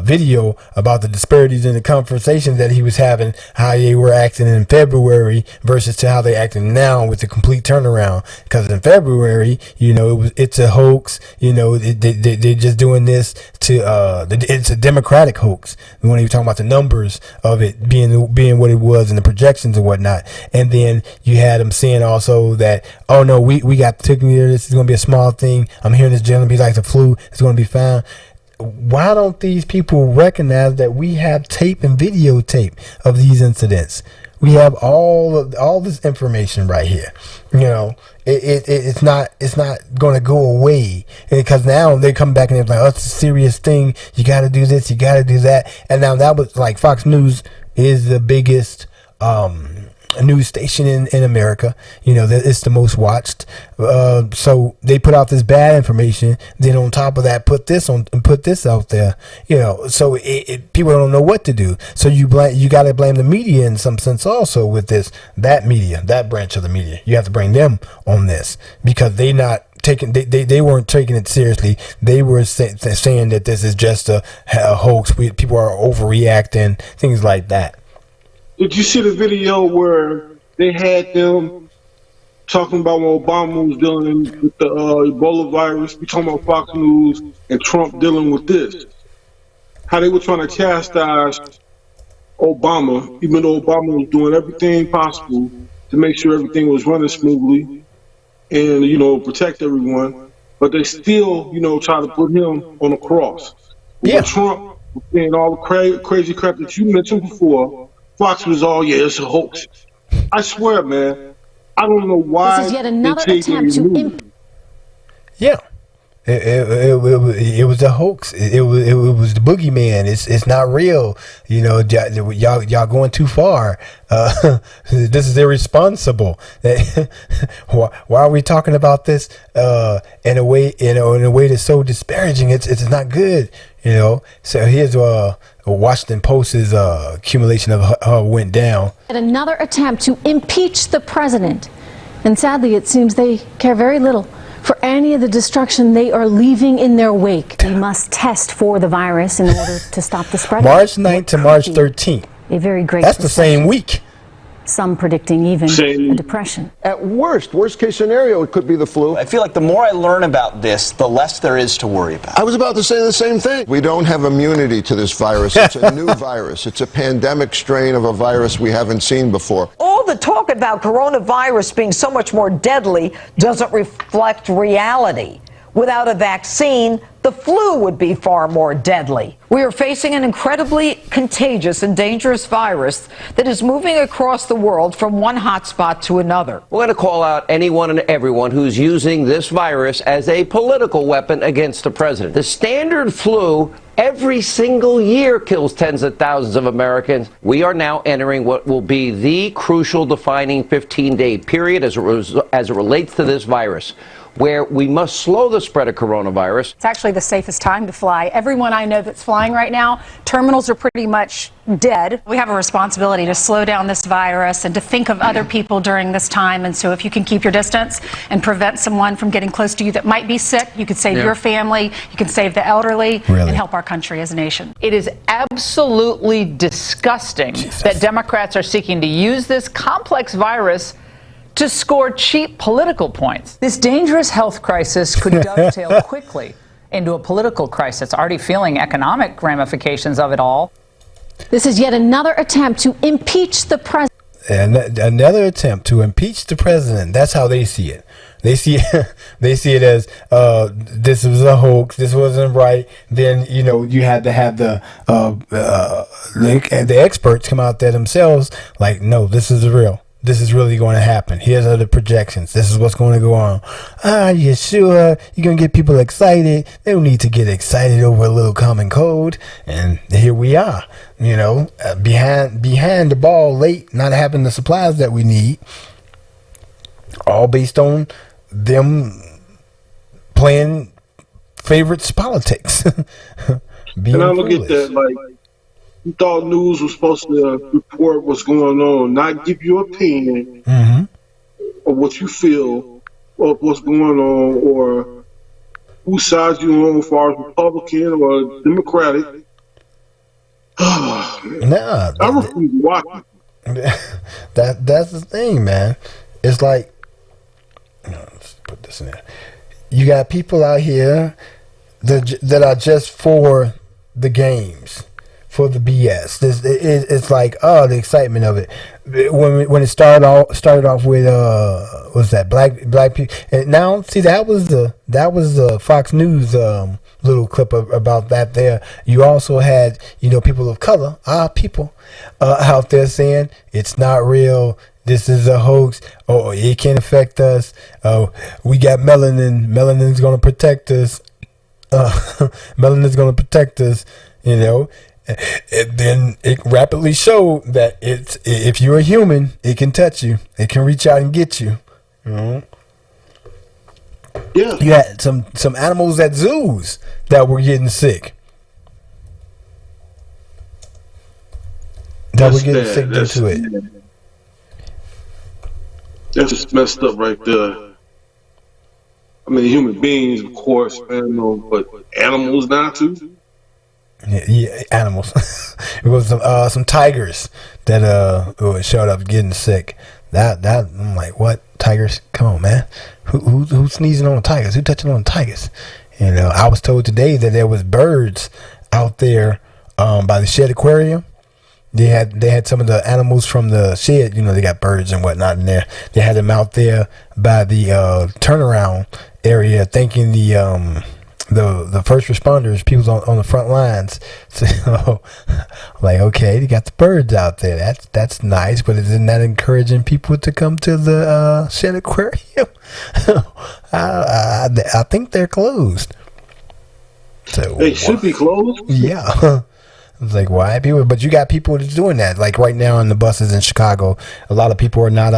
video about the disparities in the conversations that he was having, how they were acting in February versus to how they acting now, with the complete turnaround. Because in February, it's a hoax. They're just doing this to it's a Democratic hoax. When you're talking about the numbers of it being what it was and the projections and whatnot. And then you had them saying also that, oh no, we got taken here. This is going to be a small thing. I'm hearing this generally be like the flu. It's going to be fine. Why don't these people recognize that we have tape and videotape of these incidents? We have all this information right here. It's not going to go away, because now they come back and they're like, oh, it's a serious thing. You got to do this. You got to do that. And now that was like, Fox News is the biggest news station in America. It's the most watched. So they put out this bad information. Then on top of that, put this out there. So people don't know what to do. So you got to blame the media in some sense also with that branch of the media. You have to bring them on this, because they not taking they weren't taking it seriously. They were saying that this is just a hoax. People are overreacting, things like that. Did you see the video where they had them talking about when Obama was dealing with the Ebola virus? We talking about Fox News and Trump dealing with this. How they were trying to chastise Obama, even though Obama was doing everything possible to make sure everything was running smoothly and, protect everyone. But they still, try to put him on a cross. Yeah. When Trump was saying all the crazy crap that you mentioned before, Fox was all, it's a hoax. I swear, man, I don't know why this is yet another they take attempt to Yeah. It was a hoax. It was the boogeyman. It's not real. Y'all going too far. This is irresponsible. Why are we talking about this in a way that's so disparaging? It's not good. So here's Washington Post's accumulation of how it went down. Another attempt to impeach the president, and sadly, it seems they care very little for any of the destruction they are leaving in their wake. We must test for the virus in order to stop the spread. March 9th to March 13th. A very great. That's the same week. Some predicting even a depression. At worst case scenario, it could be the flu. I feel like the more I learn about this, the less there is to worry about. I was about to say the same thing. We don't have immunity to this virus. It's a new virus. It's a pandemic strain of a virus we haven't seen before. All the talk about coronavirus being so much more deadly doesn't reflect reality. Without a vaccine, the flu would be far more deadly. We are facing an incredibly contagious and dangerous virus that is moving across the world from one hotspot to another. We're going to call out anyone and everyone who's using this virus as a political weapon against the president. The standard flu every single year kills tens of thousands of Americans. We are now entering what will be the crucial defining 15-day period as it relates to this virus, where we must slow the spread of coronavirus. It's actually the safest time to fly. Everyone I know that's flying right now, terminals are pretty much dead. We have a responsibility to slow down this virus and to think of other people during this time. And so if you can keep your distance and prevent someone from getting close to you that might be sick, you could save your family, you can save the elderly, and help our country as a nation. It is absolutely disgusting that Democrats are seeking to use this complex virus to score cheap political points. This dangerous health crisis could dovetail quickly into a political crisis, already feeling economic ramifications of it all. This is yet another attempt to impeach the president. Another attempt to impeach the president. That's how they see it. They see it as this was a hoax. This wasn't right. Then you had to have the experts come out there themselves. Like, no, this is real. This is really going to happen. Here's other projections. This is what's going to go on. You sure? You're going to get people excited. They don't need to get excited over a little common code. And here we are, behind the ball late, not having the supplies that we need. All based on them playing favorites politics. And I look at that like, you thought news was supposed to report what's going on, not give your opinion or what you feel of what's going on or whose side you're on as far as Republican or Democratic. Nah, I refuse to watch it. That's the thing, man. It's like, let's put this in there. You got people out here that are just for the games. For the BS, it's like the excitement of it. When it started off with what's that black people? And now see that was the Fox News little clip about that. There you also had people of color, our people, out there saying it's not real. This is a hoax. Oh, it can affect us. We got melanin. Melanin's going to protect us. Melanin's going to protect us. And then it rapidly showed that if you're a human, it can touch you. It can reach out and get you. Yeah. You had some animals at zoos that were getting sick. That were getting sick due to it. That's just messed up right there. I mean, human beings, of course, man, no, but animals now too. Yeah, animals. It was some tigers that showed up getting sick. That I'm like, what tigers? Come on, man. Who's sneezing on the tigers? Who touching on the tigers? You know, I was told today that there was birds out there by the Shed Aquarium. They had some of the animals from the shed. You know, they got birds and whatnot in there. They had them out there by the turnaround area, thanking the first responders, people on the front lines. So, like, okay, they got the birds out there. That's nice, but isn't that encouraging people to come to the Shed Aquarium? I think they're closed. So they should be closed. Yeah. It's like, why people? But you got people that's doing that. Like right now in the buses in Chicago, a lot of people are not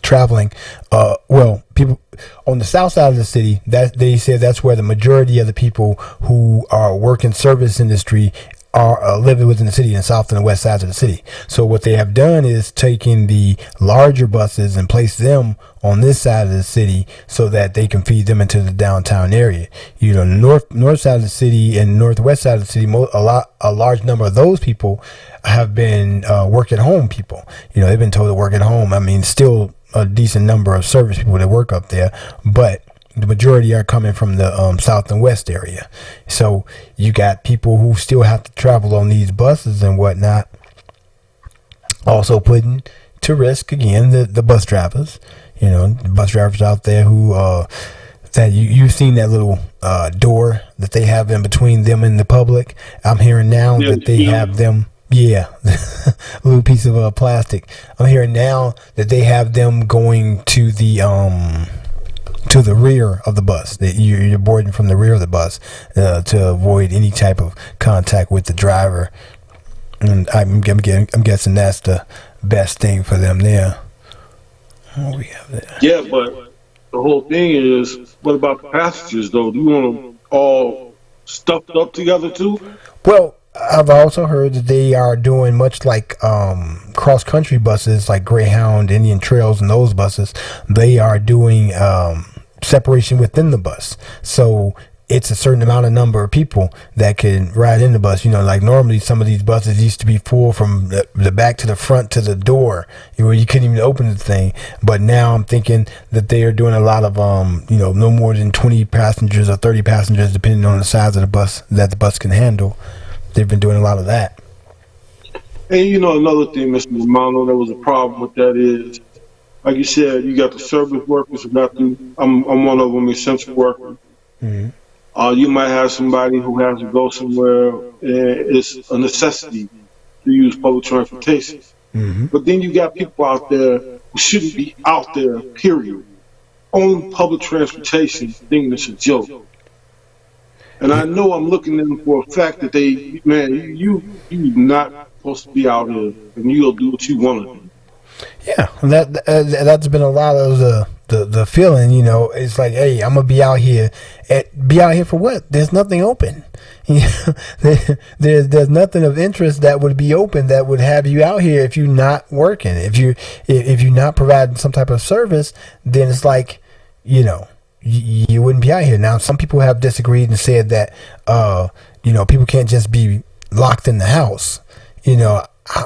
traveling. Well, people on the south side of the city, that they said that's where the majority of the people who are working service industry are living within the city, in the south and the west sides of the city. So what they have done is taking the larger buses and place them on this side of the city so that they can feed them into the downtown area. You know, north side of the city and northwest side of the city, a large number of those people have been work at home people. You know, they've been told to work at home. I mean, still a decent number of service people that work up there, but the majority are coming from the south and west area. So you got people who still have to travel on these buses and whatnot, also putting to risk again the bus drivers. You know, the bus drivers out there who that you've seen that little door that they have in between them and the public. I'm hearing now that they have them. Yeah, a little piece of plastic. I'm hearing now that they have them going to the rear of the bus. That you're boarding from the rear of the bus to avoid any type of contact with the driver. And I'm guessing that's the best thing for them there. What we have there? Yeah, but the whole thing is, what about the passengers though? Do you want them all stuffed up together too? Well, I've also heard that they are doing much like cross-country buses, like Greyhound, Indian Trails, and those buses. They are doing separation within the bus. So it's a certain amount of number of people that can ride in the bus. You know, like normally some of these buses used to be full from the back to the front to the door, where you couldn't even open the thing. But now I'm thinking that they are doing a lot of, no more than 20 passengers or 30 passengers, depending on the size of the bus that the bus can handle. They've been doing a lot of that. And you know, another thing, Mr. Romano, there was a problem with that is, like you said, you got the service workers who got to, I'm one of them, essential worker. Mm-hmm. You might have somebody who has to go somewhere and it's a necessity to use public transportation. Mm-hmm. But then you got people out there who shouldn't be out there, period, on public transportation, thinking it's a joke. And I know I'm looking at them for a fact that they, man, you not supposed to be out here, and you'll do what you want to do. Yeah, that's been a lot of the feeling. You know, it's like, hey, I'm gonna be out here. Be out here for what? There's nothing open. You know, there's nothing of interest that would be open that would have you out here if you're not working. If you're not providing some type of service, then it's like, you know, you wouldn't be out here. Now, some people have disagreed and said that, people can't just be locked in the house. You know,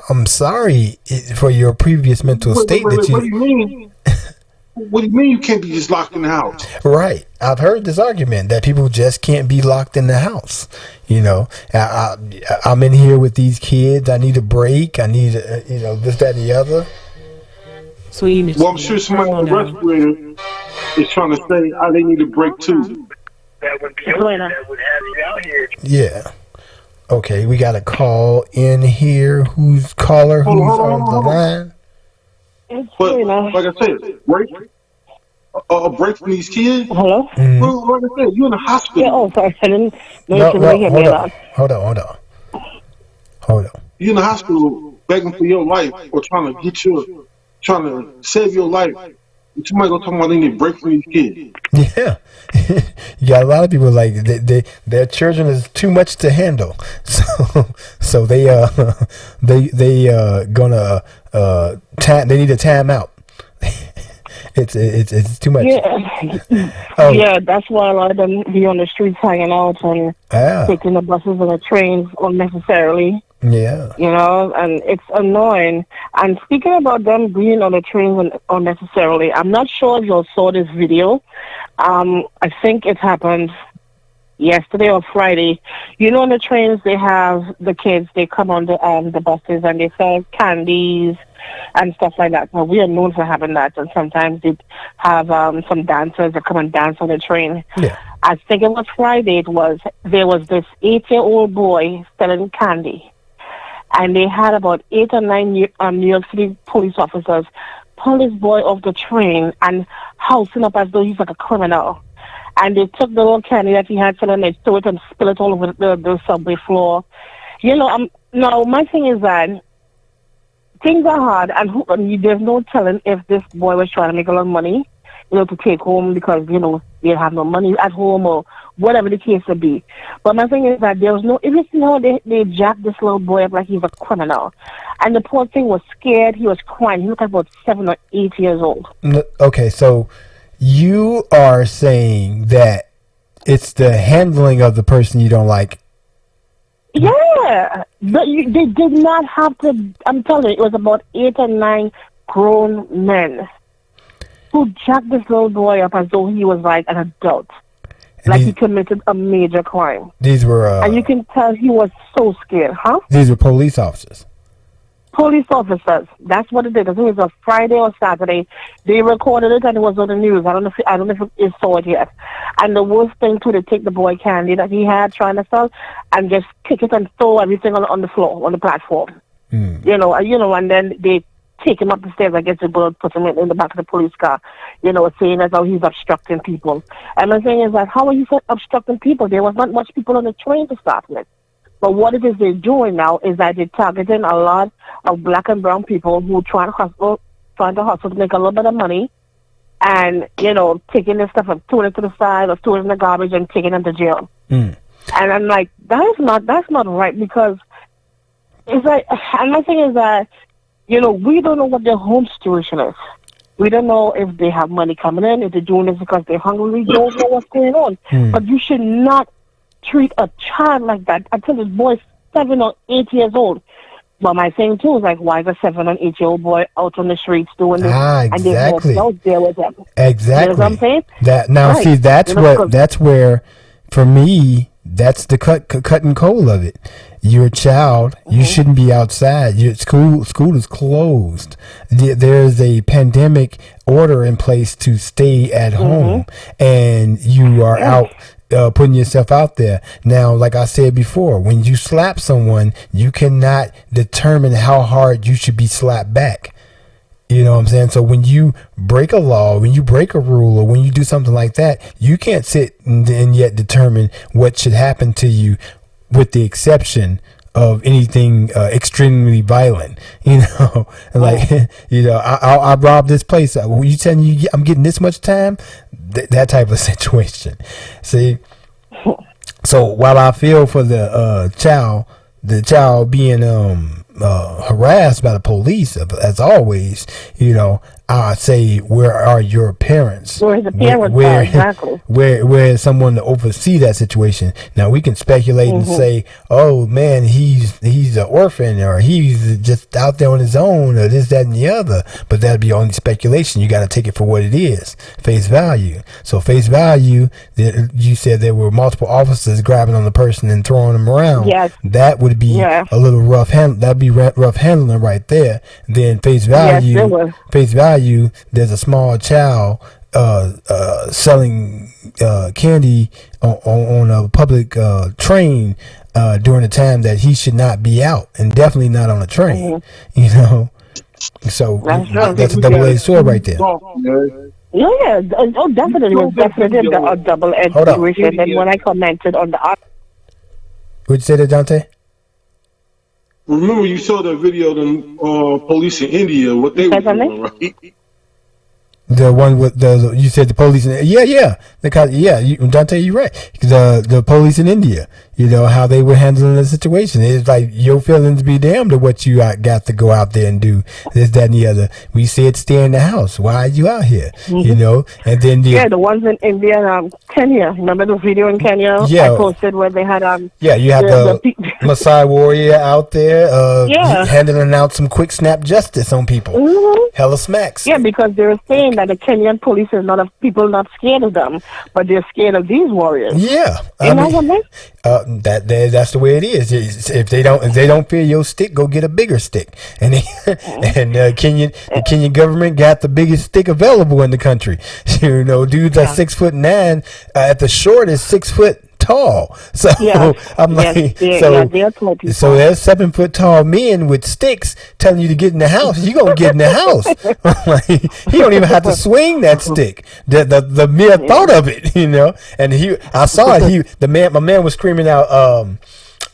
I'm sorry for your previous mental state. What do you mean? What do you mean you can't be just locked in the house? Right. I've heard this argument that people just can't be locked in the house. You know, I'm in here with these kids. I need a break. I need, this, that, and the other. Well, I'm sure somebody on the respirator is trying to say they need a break too. Yeah. Okay, we got a call in here. Who's on the line? But like I said, a break from these kids. Hello. Mm-hmm. Well, like I said, you're in the hospital. Yeah, oh, sorry, I didn't know No, somebody had me hold on. on. You're in the hospital begging for your life or trying to save your life. And somebody gonna talk about they need a break from these kids. Yeah, you got a lot of people like their children is too much to handle, so they gonna they need a time out, It's too much. Yeah, Oh. yeah, that's why a lot of them be on the streets hanging out and taking the buses and the trains unnecessarily. Yeah. You know, and it's annoying. And speaking about them being on the trains unnecessarily, I'm not sure if you all saw this video. I think it happened yesterday or Friday. You know, on the trains they have the kids. They come on the buses and they sell candies and stuff like that. Now, we are known for having that, and sometimes they have some dancers that come and dance on the train. Yeah. I think it was Friday. There was this 8-year-old boy selling candy, and they had about 8 or 9 New York City police officers pull this boy off the train and housing up as though he's like a criminal. And they took the little candy that he had selling, they threw it and spilled it all over the subway floor. You know, now my thing is that things are hard, and there's no telling if this boy was trying to make a lot of money, you know, to take home because, you know, they have no money at home or whatever the case may be. But my thing is that there's no, if you see how they jacked this little boy up like he's a criminal. And the poor thing was scared, he was crying, he looked like about 7 or 8 years old. Okay, so you are saying that it's the handling of the person you don't like. Yeah, but they did not have to. I'm telling you, it was about 8 or 9 grown men who jacked this little boy up as though he was like an adult, like he committed a major crime. These were, and you can tell he was so scared, huh? These were police officers. Police officers. That's what it did. I think it was a Friday or Saturday. They recorded it and it was on the news. I don't know if you saw it yet. And the worst thing too, they take the boy candy that he had trying to sell and just kick it and throw everything on the floor, on the platform. You know, and then they take him up the stairs. I guess they put him in the back of the police car, you know, saying as how he's obstructing people. And the thing is that how are you obstructing people? There was not much people on the train to start with. But what it is they're doing now is that they're targeting a lot of black and brown people who trying to hustle to make a little bit of money, and, you know, taking this stuff and throwing it to the side or throwing it in the garbage and taking them to jail. And I'm like, that's not right, because it's like, and my thing is that, you know, we don't know what their home situation is. We don't know if they have money coming in, if they're doing this because they're hungry. We don't know what's going on. But you should not treat a child like that until this boy is 7 or 8 years old. But my thing too is like, why is a 7 or 8-year-old boy out on the streets doing this? Exactly. And there's no out there with them. Exactly. You know what I'm saying? That now, right. see, that's you know, what that's where, for me, that's the cut and coal of it. You're a child. You shouldn't be outside. Your school is closed. There's a pandemic order in place to stay at home, and you are out. Putting yourself out there. Now, like I said before, when you slap someone, you cannot determine how hard you should be slapped back. You know what I'm saying? So when you break a law, when you break a rule, or when you do something like that, you can't sit and yet determine what should happen to you, with the exception of anything extremely violent. You know, like, you know, I robbed this place. You telling you I'm getting this much time? That type of situation. See, so while I feel for the child being harassed by the police, as always, you know, I say, where are your parents? Where's the parents? Exactly. Where is someone to oversee that situation? Now we can speculate and say, oh man, he's an orphan, or he's just out there on his own, or this, that, and the other. But that'd be only speculation. You got to take it for what it is, face value. So face value, you said there were multiple officers grabbing on the person and throwing them around. Yes. That would be a little rough that'd be rough handling right there. Then face value. Yes, face value. There's a small child selling candy on a public train during a time that he should not be out, and definitely not on a train. You know, so that's a double-edged sword right there. Yeah, oh, definitely, it was definitely a double-edged situation. And when I commented on the what'd you say there, Dante? Remember, you saw that video of the police in India, what they were doing, right? The one with you said the police Dante, you're right. The police in India, how they were handling the situation. It's like your feelings be damned to what you got to go out there and do this, that, and the other. We said stay in the house. Why are you out here? And then the ones in India, Kenya. Remember the video in Kenya? Yeah, I posted where they had you have the Maasai warrior out there, handing out some quick snap justice on people. Hella smacks. Yeah, because they were saying that the Kenyan police is people not scared of them, but they're scared of these warriors. Yeah, that's the way it is. If they don't fear your stick, go get a bigger stick. And the Kenyan government got the biggest stick available in the country. Dudes are 6'9", at the shortest 6 foot tall. So I'm so there's 7 foot tall men with sticks telling you to get in the house. You gonna get in the house. He don't even have to swing that stick. The mere thought of it, And I saw it. My man was screaming out, 1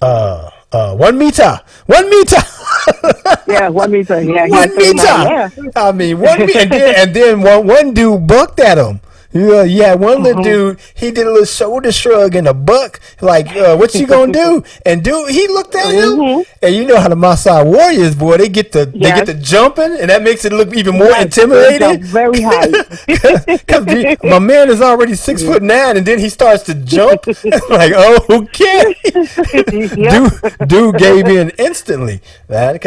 meter, 1 meter. 1 meter. Yeah, 1 meter. I mean, 1 meter, and then one dude bucked at him. Yeah, one little dude, he did a little shoulder shrug and a buck, like, what you gonna do? And dude, he looked at him, and you know how the Maasai warriors, boy, they get to jumping, and that makes it look even more intimidating. Very high. Because my man is already 6'9", and then he starts to jump. Like, okay. Dude gave in instantly, man.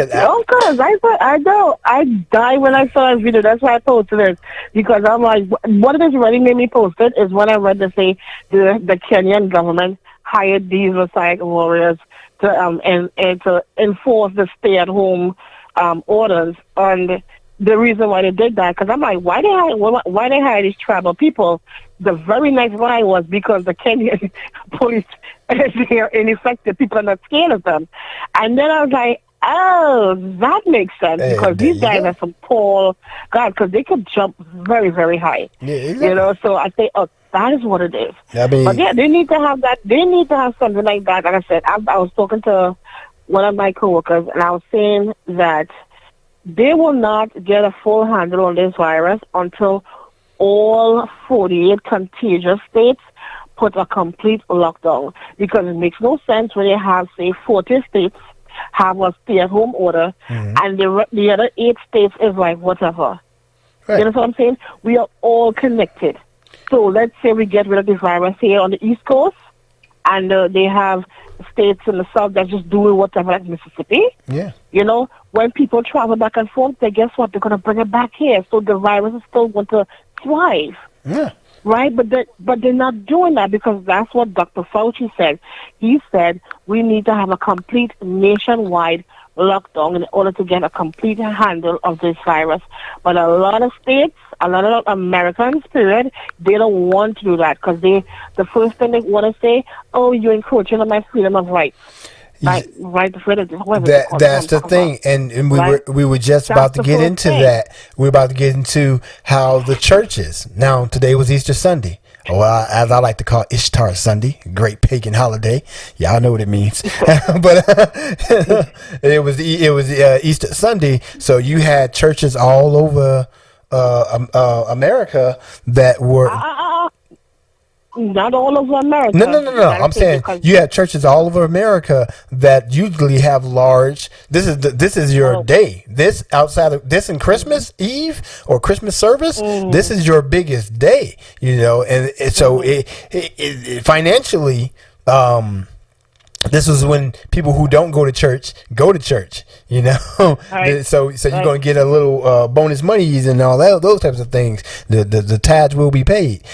I died when I saw that video. That's why I posted it, because I'm like, what it is really made me post it is when I read to say the Kenyan government hired these Maasai warriors to and to enforce the stay-at-home orders. And the reason why they did that, because I'm like, why they hire these tribal people? The very next line was because the Kenyan police they are ineffective. People are not scared of them. And then I was like, oh, that makes sense, because these guys are some tall guys, because they could jump very, very high. Yeah, exactly. So I say, that is what it is. I mean, but yeah, they need to have that. They need to have something like that. Like I said, I was talking to one of my coworkers, and I was saying that they will not get a full handle on this virus until all 48 contagious states put a complete lockdown, because it makes no sense when you have, say, 40 states have a stay-at-home order, and the other 8 states is like whatever. Right. You know what I'm saying? We are all connected. So let's say we get rid of this virus here on the East Coast, and they have states in the South that just do whatever, like Mississippi. Yeah. When people travel back and forth, then guess what? They're going to bring it back here. So the virus is still going to thrive. Yeah. Right? But they're not doing that, because that's what Dr. Fauci said. He said we need to have a complete nationwide lockdown in order to get a complete handle of this virus. But a lot of states, a lot of Americans, period, they don't want to do that, because the first thing they want to say, oh, you're encroaching on my freedom of rights. That's the thing, and we were just about to get into that. We're about to get into how the churches. Now, today was Easter Sunday, or as I like to call Ishtar Sunday, great pagan holiday. Y'all know what it means. But it was Easter Sunday, so you had churches all over America that were. Not all over America. No. I'm saying you have churches all over America that usually have large. This is your day. This outside of this in Christmas Eve or Christmas service. This is your biggest day. And so it financially. This is when people who don't go to church go to church. Right. So you're gonna get a little bonus monies and all that, those types of things. The tithes will be paid.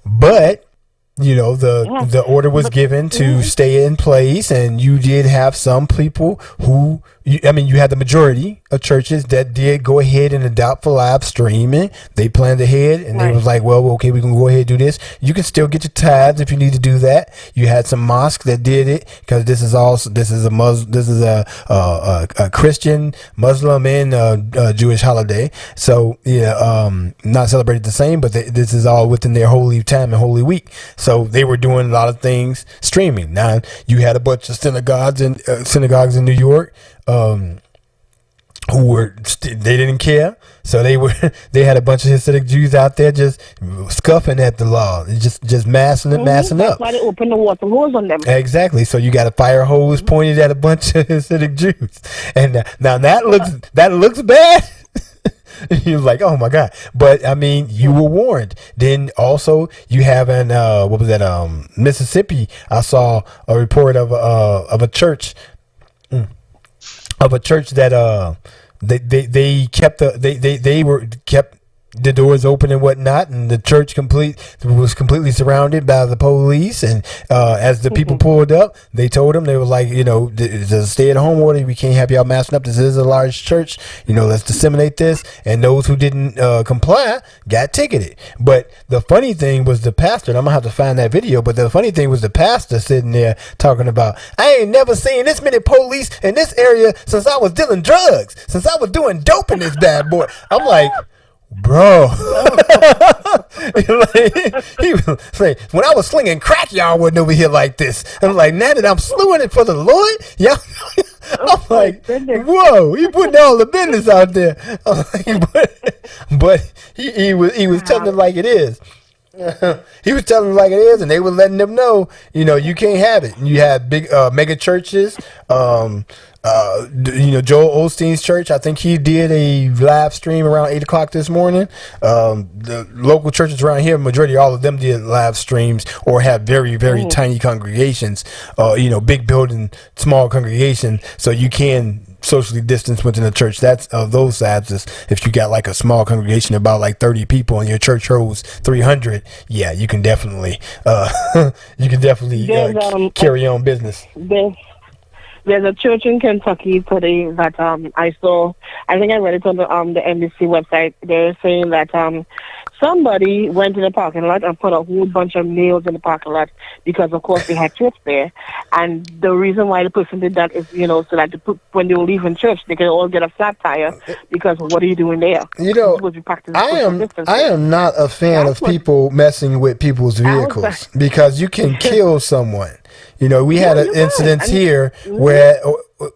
But the order was given to stay in place, and you did have some people who you had the majority of churches that did go ahead and adopt for live streaming. They planned ahead, and they was like, well, okay, we can go ahead and do this. You can still get your tithes if you need to do that. You had some mosques that did it, because this is a Christian, Muslim, and Jewish holiday. So not celebrated the same, but this is all within their holy time and holy week. So they were doing a lot of things streaming. Now you had a bunch of synagogues in New York. they didn't care, so they had a bunch of Hasidic Jews out there just scuffing at the law, just massing up. That's why they opened the water hose on them. Exactly. So you got a fire hose pointed at a bunch of Hasidic Jews, and now that looks bad. You're like, oh my God. But I mean, you were warned. Then also you have in what was that, Mississippi, I saw a report of a church that they kept the doors open and whatnot, and the church was completely surrounded by the police. And as the people pulled up, they told them, they were like, there's a stay-at-home order. We can't have y'all massing up. This is a large church. Let's disseminate this. And those who didn't comply got ticketed. But the funny thing was the pastor, and I'm gonna have to find that video. But the funny thing was the pastor sitting there talking about, I ain't never seen this many police in this area since I was dealing drugs, since I was doing dope in this bad boy. I'm like, bro, he was like, when I was slinging crack, y'all wasn't over here like this. I'm like, now that I'm slewing it for the Lord, y'all. I'm like, whoa, he putting all the business out there. I'm like, but he was telling it like it is. He was telling them like it is, and they were letting them know, you can't have it. And you have big mega churches. Joel Osteen's church, I think he did a live stream around 8 o'clock this morning. The local churches around here, majority all of them did live streams or have very, very tiny congregations. Big building, small congregation, so you can socially distance within the church. That's those sizes. If you got like a small congregation, about like 30 people, and your church holds 300, yeah, you can definitely carry on business. There's a church in Kentucky today that I saw. I think I read it on the NBC website. They're saying that somebody went in the parking lot and put a whole bunch of nails in the parking lot because, of course, they had church there. And the reason why the person did that is, so that when they were leaving church, they can all get a flat tire, because what are you doing there? I am not a fan of people messing with people's vehicles, because you can kill someone. We had an incident here where,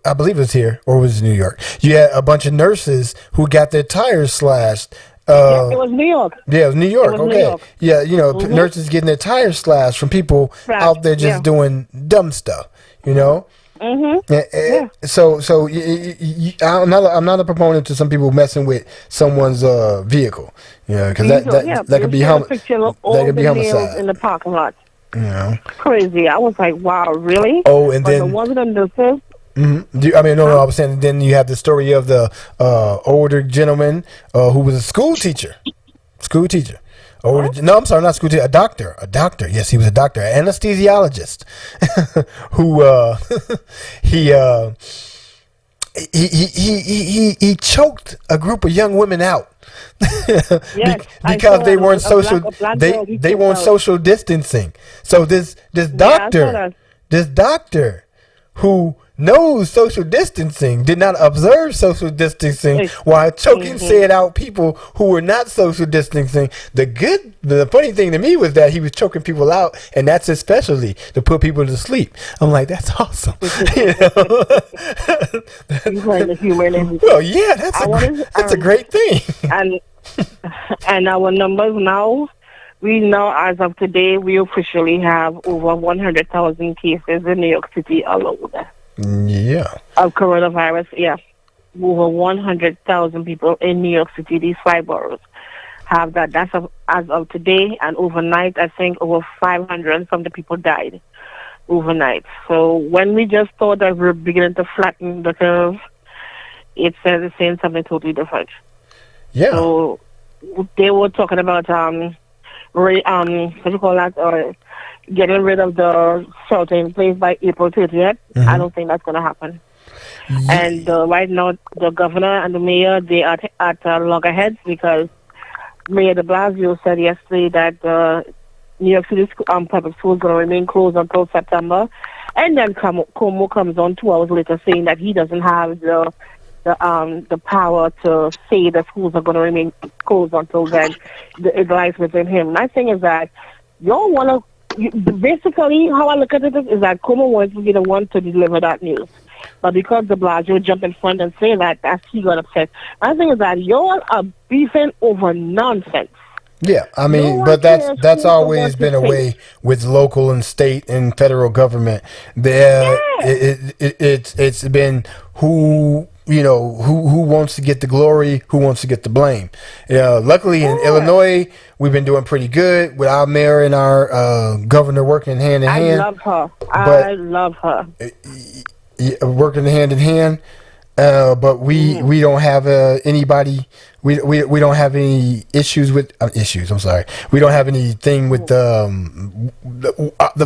I believe it was here, or was it New York? You had a bunch of nurses who got their tires slashed. It was New York. Yeah, it was New York. New Okay. York. Yeah, nurses getting their tires slashed from people out there just doing dumb stuff. So I'm not a proponent to some people messing with someone's vehicle. Because that could be homicide in the parking lot. Crazy. I was like, wow, really? Oh, and then wasn't a nurses. I was saying, then you have the story of the older gentleman who was a school teacher. No, I'm sorry, not school teacher. A doctor. Yes, he was a doctor, an anesthesiologist, who he choked a group of young women out. Because they weren't they weren't social distancing. So this doctor who knows social distancing did not observe social distancing while choking said out people who were not social distancing. The funny thing to me was that he was choking people out, and that's his specialty, to put people to sleep. I'm like, that's awesome. Well, yeah, that's a great thing. And our numbers now, we know as of today, we officially have over 100,000 cases in New York City alone. Yeah. Of coronavirus, yeah. Over 100,000 people in New York City, these 5 boroughs, have that. That's as of today, and overnight, I think over 500 from the people died overnight. So when we just thought that we're beginning to flatten the curve, it's saying something totally different. Yeah. So they were talking about what do you call that? Getting rid of the shelter in place by April 30th. I don't think that's going to happen. Yeah. And right now, the governor and the mayor, they are at loggerheads, because Mayor de Blasio said yesterday that New York City public schools going to remain closed until September. And then Cuomo comes on 2 hours later saying that he doesn't have the power to say the schools are going to remain closed until then. It lies within him. My thing is that y'all want to basically, how I look at it is that Como wants to be the one to deliver that news. But because de Blasio jump in front and say that's he got upset. My thing is that y'all are beefing over nonsense. Yeah, I mean, No but one cares that's who always wants been to a say. way with local and state and federal government. It's been who who wants to get the glory, who wants to get the blame. Luckily in Illinois, we've been doing pretty good with our mayor and our governor working hand in I hand. love her. But I love her. working hand in hand. But we don't have anybody. We don't have any issues with issues. I'm sorry. We don't have anything with the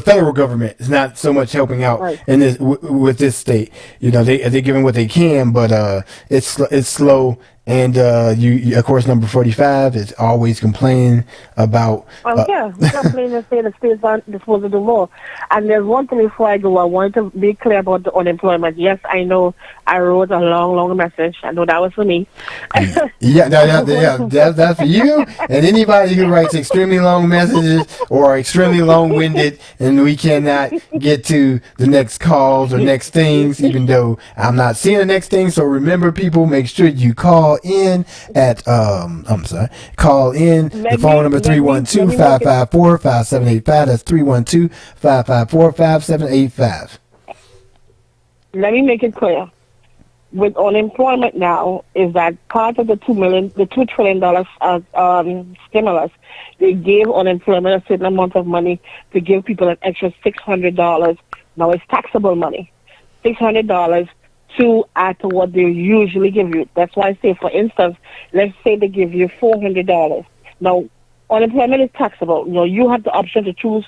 federal government. Is not so much helping out in this with this state. They're giving what they can, but it's slow. And you of course, number 45 is always complaining about. Yeah, we complain and say the state's supposed to do more. And there's one thing before I go, I want to be clear about the unemployment. Yes, I know I wrote a long message. I know that was for me. That's for you and anybody who writes extremely long messages or are extremely long-winded, and we cannot get to the next calls or next things, even though I'm not seeing the next thing. So remember, people, make sure you call in at call in the phone number 312-554-5785. That's 312-554-5785. Let me make it clear. With unemployment now, is that part of the $2 trillion stimulus, they gave unemployment a certain amount of money to give people an extra $600. Now it's taxable money, $600 to add to what they usually give you. That's why I say, for instance, let's say they give you $400. Now, unemployment is taxable. You have the option to choose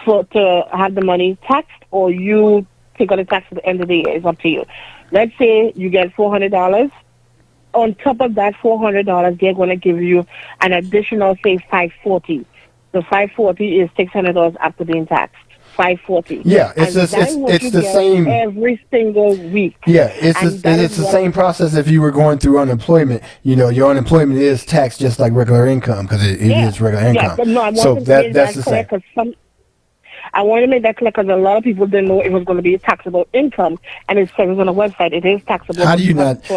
to have the money taxed, or you take on the tax at the end of the year. It's up to you. Let's say you get $400. On top of that $400, they're going to give you an additional, say, $540. The $540 is $600 after being taxed. $540. Yeah, it's the same every single week. Yeah, it's the same process if you were going through unemployment. Your unemployment is taxed just like regular income because it is regular income. Yeah, but no, I want so to make that's that the clear same. I want to make that clear because a lot of people didn't know it was going to be a taxable income, and it says on the website it is taxable. How do you not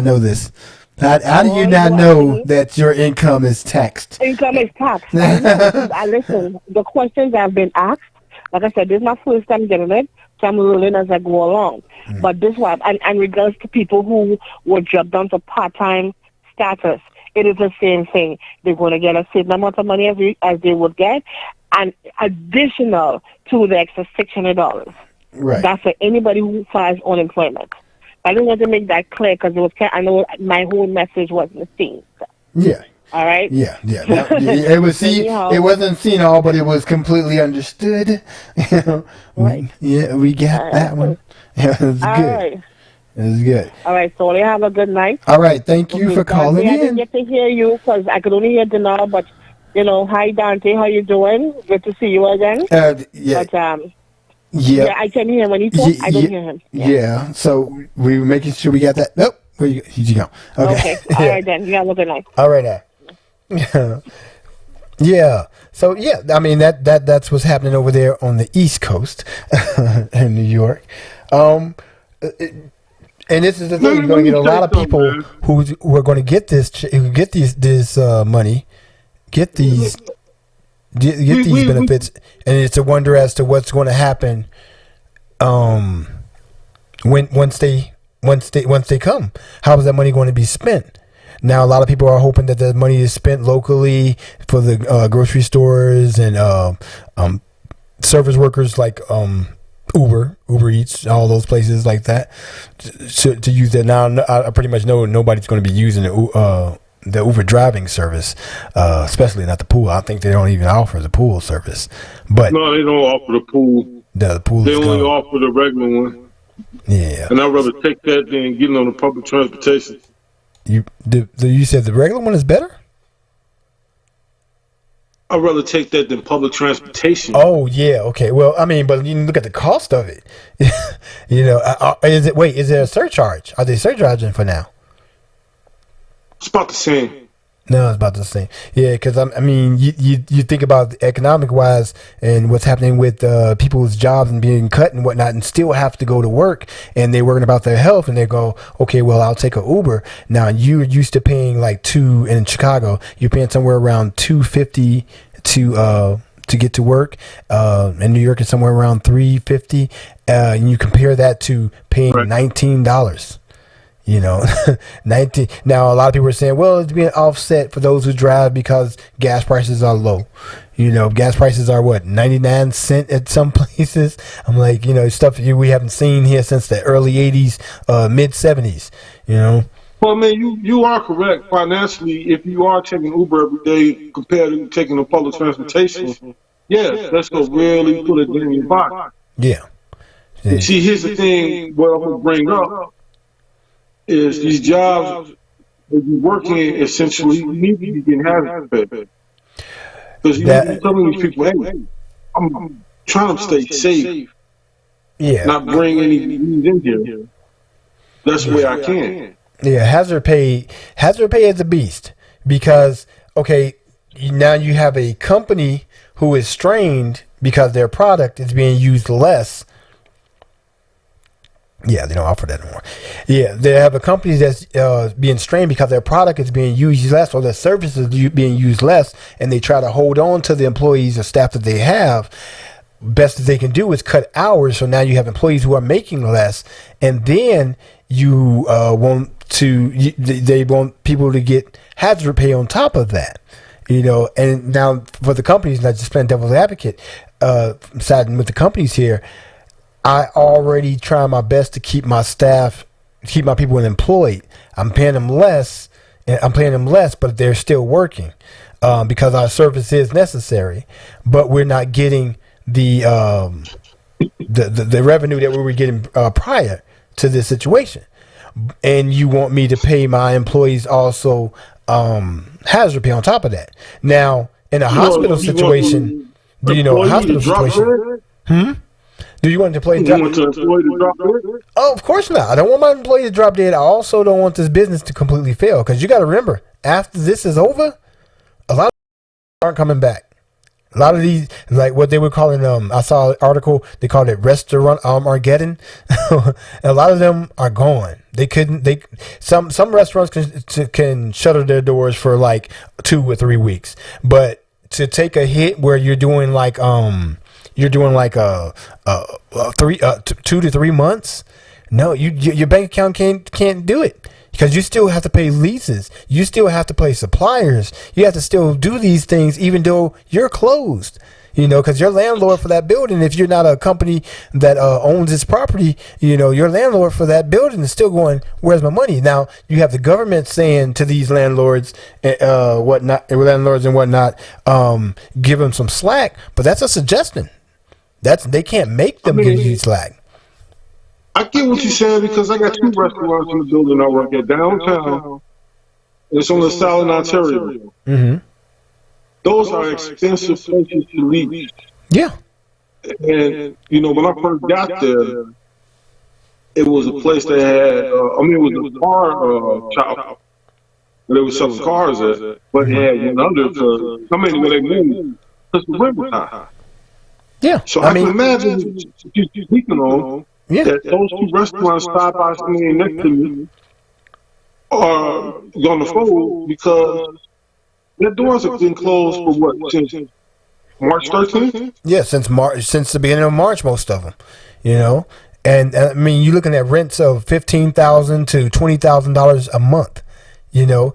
know this? How do you not know that your income is taxed? Income is taxed. I listen. The questions have been asked. Like I said, this is my first time getting it, so I'm learning as I go along. But this one, and regards to people who were dropped down to part-time status, it is the same thing. They're going to get a certain amount of money as they would get, and additional to the extra $600. Right. That's for anybody who files unemployment. I just want to make that clear because I know my whole message wasn't the same. Yeah. All right. Yeah. It was it wasn't seen all, but it was completely understood. Right. We got that one. Yeah, it was good. Right. It was good. All right, so you have a good night. All right, thank you for calling I in. didn't get to hear you because I could only hear Denal, but hi Dante, how you doing? Good to see you again. Yeah. But yeah, I can hear him when he talks. I don't hear him. Yeah. So we were making sure we got that. Nope. Where you go? Okay. All right then. You have a good night. All right. Yeah. So I mean that's what's happening over there on the East Coast in New York. And this is the thing, you're going to get a lot of people who are going to get this money, get these benefits, and it's a wonder as to what's going to happen once they come. How is that money going to be spent? Now, a lot of people are hoping that the money is spent locally for the grocery stores and service workers like Uber Eats, all those places like that to use that. Now, I pretty much know nobody's going to be using the Uber driving service, especially not the pool. I think they don't even offer the pool service. But no, they don't offer the pool. The pool. They only offer the regular one. Yeah. And I'd rather take that than getting on the public transportation. You said the regular one is better? I'd rather take that than public transportation. Oh yeah, okay. Well, I mean, but you look at the cost of it. Is it a surcharge? Are they surcharging for now? It's about the same. No, it's about the same. Yeah, because I mean, you think about economic wise and what's happening with people's jobs and being cut and whatnot, and still have to go to work, and they're worrying about their health, and they go, okay, well, I'll take an Uber. Now you're used to paying like in Chicago, you're paying somewhere around $2.50 to get to work. In New York, it's somewhere around $3.50. And you compare that to paying $19. 19. Now, a lot of people are saying, well, it's being offset for those who drive because gas prices are low. Gas prices are what, 99 cents at some places. I'm like, stuff we haven't seen here since the early 80s, mid 70s, Well, man, you are correct financially. If you are taking Uber every day compared to taking the public transportation, yes, that's going to really put it in your pocket. Yeah. See, here's the thing, what I'm going to bring up is these jobs that you work in essentially need to be getting hazard pay. Because you're telling these people, hey, I'm trying to stay safe, not bring any disease in here. That's the way I can. Yeah, hazard pay is a beast because, okay, now you have a company who is strained because their product is being used less. Yeah, they don't offer that anymore. Yeah, they have a company that's being strained because their product is being used less or their service is being used less, and they try to hold on to the employees or staff that they have. Best that they can do is cut hours, so now you have employees who are making less, and then you they want people to get hazard pay on top of that. And now for the companies, not just playing devil's advocate, siding with the companies here, I already try my best to keep my people employed. I'm paying them less, but they're still working because our service is necessary. But we're not getting the revenue that we were getting prior to this situation. And you want me to pay my employees also hazard pay on top of that. Now, in a hospital situation, do you know a hospital situation? Do you want the employee to drop dead? Oh, of course not. I don't want my employee to drop dead. I also don't want this business to completely fail because you got to remember, after this is over, a lot of aren't coming back. A lot of these, like what they were calling, I saw an article, they called it restaurant Armageddon. A lot of them are gone. Some restaurants can shutter their doors for like 2 or 3 weeks, but to take a hit where you're doing like 2 to 3 months. No, your bank account can't do it because you still have to pay leases. You still have to pay suppliers. You have to still do these things even though you're closed. Because your landlord for that building, if you're not a company that owns this property, your landlord for that building is still going, where's my money? Now, you have the government saying to these landlords, give them some slack, but that's a suggestion. They can't make them give you slack. I get what you're saying because I got 2 restaurants in the building I work at downtown. It's on the South in Ontario. Mm-hmm. Those are expensive places to lease. Yeah. And, when I first got there, it was a place that had, it was a car shop where they were selling cars at, but it had went under because, when they moved, because the rent was high. Yeah. So I can imagine you speaking on that those 2 restaurants side by side next to me are going to fold because their doors have been closed for what, since March 13th? Yeah, since the beginning of March, most of them, And you're looking at rents of $15,000 to $20,000 a month. Yeah.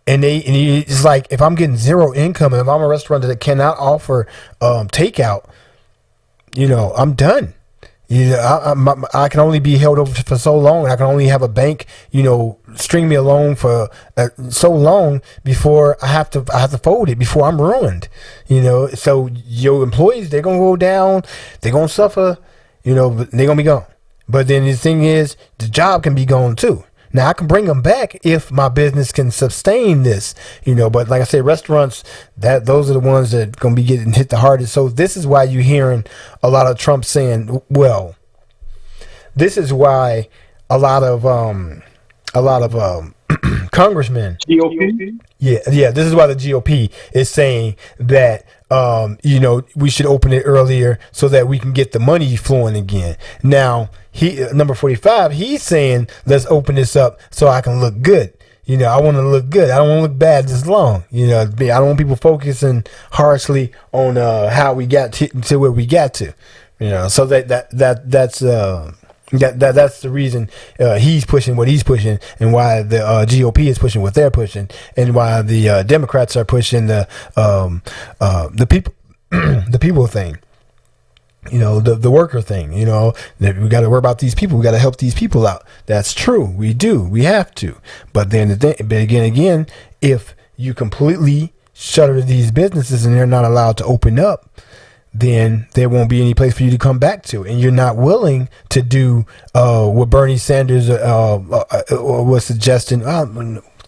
And it's like if I'm getting zero income and if I'm a restaurant that cannot offer takeout, I'm done. I can only be held over for so long. I can only have a bank, string me along for so long before I have to fold it before I'm ruined. So your employees, they're gonna go down, they're gonna suffer, but they're gonna be gone. But then the thing is, the job can be gone too. Now I can bring them back if my business can sustain this, but like I said, restaurants, those are the ones that are going to be getting hit the hardest. So this is why you're hearing a lot of Trump saying, well, this is why a lot of congressmen. GOP? Yeah. This is why the GOP is saying that we should open it earlier so that we can get the money flowing again. Now, number 45, he's saying let's open this up so I can look good. I want to look good. I don't want to look bad this long. I don't want people focusing harshly on how we got to where we got to. So that's the reason he's pushing what he's pushing, and why the GOP is pushing what they're pushing, and why the Democrats are pushing the people the people thing. The worker thing. That we got to worry about these people. We got to help these people out. That's true. We do. We have to. But then again, if you completely shutter these businesses and they're not allowed to open up, then there won't be any place for you to come back to. And you're not willing to do what Bernie Sanders was suggesting.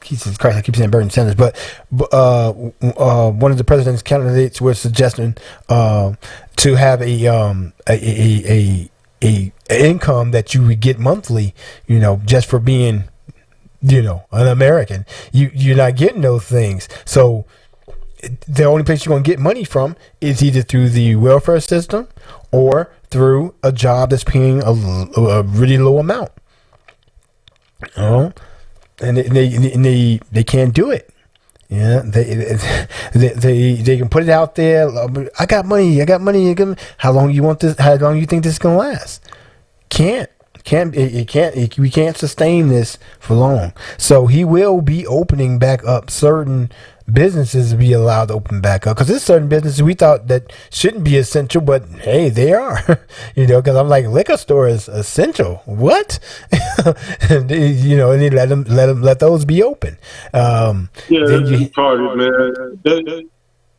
Jesus Christ, I keep saying Bernie Sanders, but one of the president's candidates was suggesting to have a income that you would get monthly, just for being, an American. You're not getting those things. So the only place you're going to get money from is either through the welfare system or through a job that's paying a really low amount. And they can't do it. Yeah, they can put it out there. I got money. How long you want this? How long you think this is gonna last? We can't sustain this for long. So he will be opening back up certain businesses to be allowed to open back up, because there's certain businesses we thought that shouldn't be essential, but hey, they are. Because I'm like, liquor store is essential. What? and they let those be open. That's retarded, man.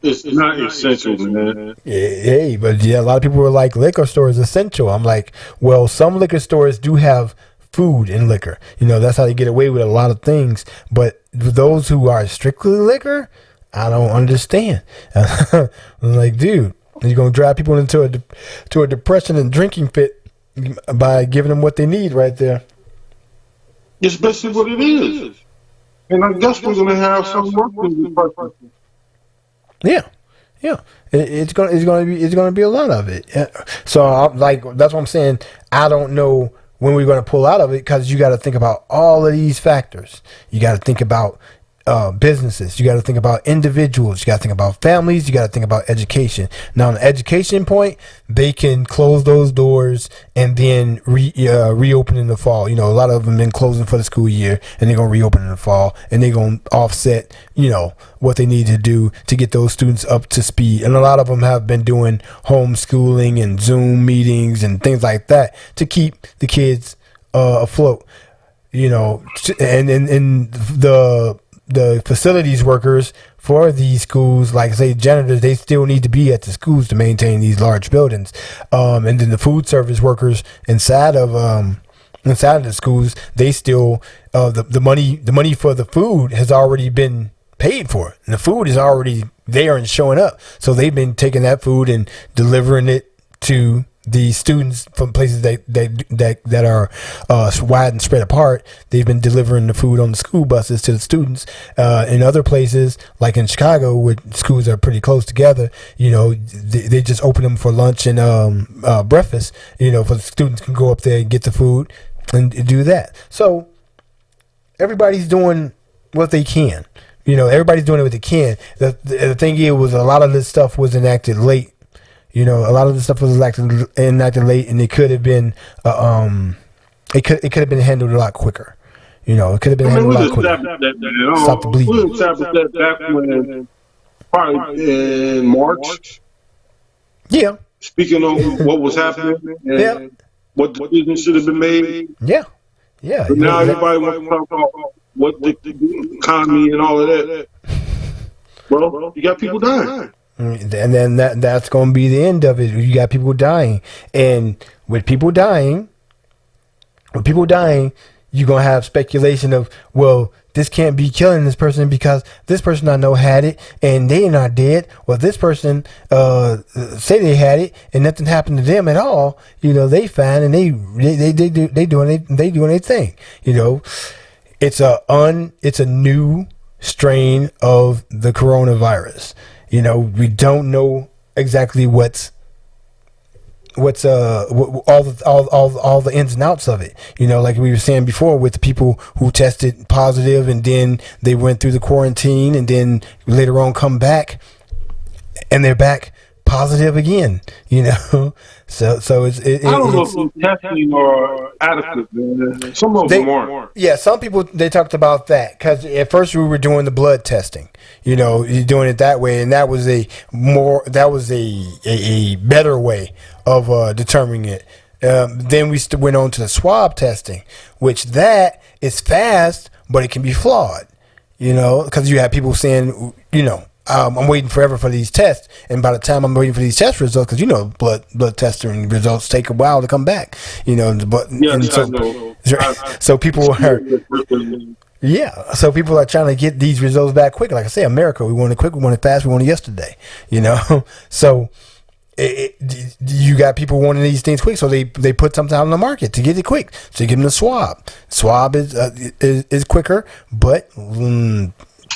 It's not essential, man. Hey, but a lot of people were like, liquor store is essential. I'm like, well, some liquor stores do have food and liquor. That's how they get away with a lot of things. But those who are strictly liquor, I don't understand. I'm like, dude, you're gonna drive people into a depression and drinking fit by giving them what they need right there. It's basically what it is. And I guess we're gonna have some work in this person. Yeah. It's gonna be a lot of it. So that's what I'm saying. I don't know when we're going to pull out of it, because you got to think about all of these factors. You got to think about businesses. You got to think about individuals. You got to think about families. You got to think about education. Now, on the education point, they can close those doors and then reopen in the fall. A lot of them been closing for the school year, and they're going to reopen in the fall, and they're going to offset, what they need to do to get those students up to speed. And a lot of them have been doing homeschooling and Zoom meetings and things like that to keep the kids afloat. And the facilities workers for these schools, like say janitors, they still need to be at the schools to maintain these large buildings. And then the food service workers inside of the schools, they still the money for the food has already been paid for, and the food is already there and showing up. So they've been taking that food and delivering it to the students from places that are wide and spread apart. They've been delivering the food on the school buses to the students. In other places, like in Chicago, where schools are pretty close together, they just open them for lunch and breakfast. For the students can go up there and get the food and do that. So everybody's doing what they can. Everybody's doing what they can. The thing is, was a lot of this stuff was enacted late. A lot of the stuff was enacted late, and it could have been, it could have been handled a lot quicker. It could have been handled a lot quicker. Stop the bleeding. We established that back when, probably in March. Yeah. Speaking on what was happening and what decisions should have been made. Yeah. But now everybody wants to talk about what the economy and all of that. Well, you got people dying. And then that's going to be the end of it. You got people dying, and with people dying, you're going to have speculation of, well, this can't be killing this person because this person I know had it and they're not dead. Well, this person say they had it and nothing happened to them at all. They fine and they doing their thing. it's a new strain of the coronavirus. You know, we don't know exactly what's all the ins and outs of it. You know, like we were saying before, with the people who tested positive and then they went through the quarantine and then later on come back and they're back positive again. You know, so I don't know if the testing are adequate, man. Some of them aren't. Yeah, some people, they talked about that because at first we were doing the blood testing. You know, you're doing it that way, and that was a better way of determining it. Then we went on to the swab testing, which that is fast, but it can be flawed. You know, because you have people saying, you know, I'm waiting forever for these tests, and by the time I'm waiting for these test results, because you know blood testing results take a while to come back. You know, but so people are so people are trying to get these results back quick. Like I say, America, we want it quick, we want it fast, we want it yesterday. You know, so you got people wanting these things quick, so they put something out on the market to get it quick. So you give them the swab. Swab is quicker, but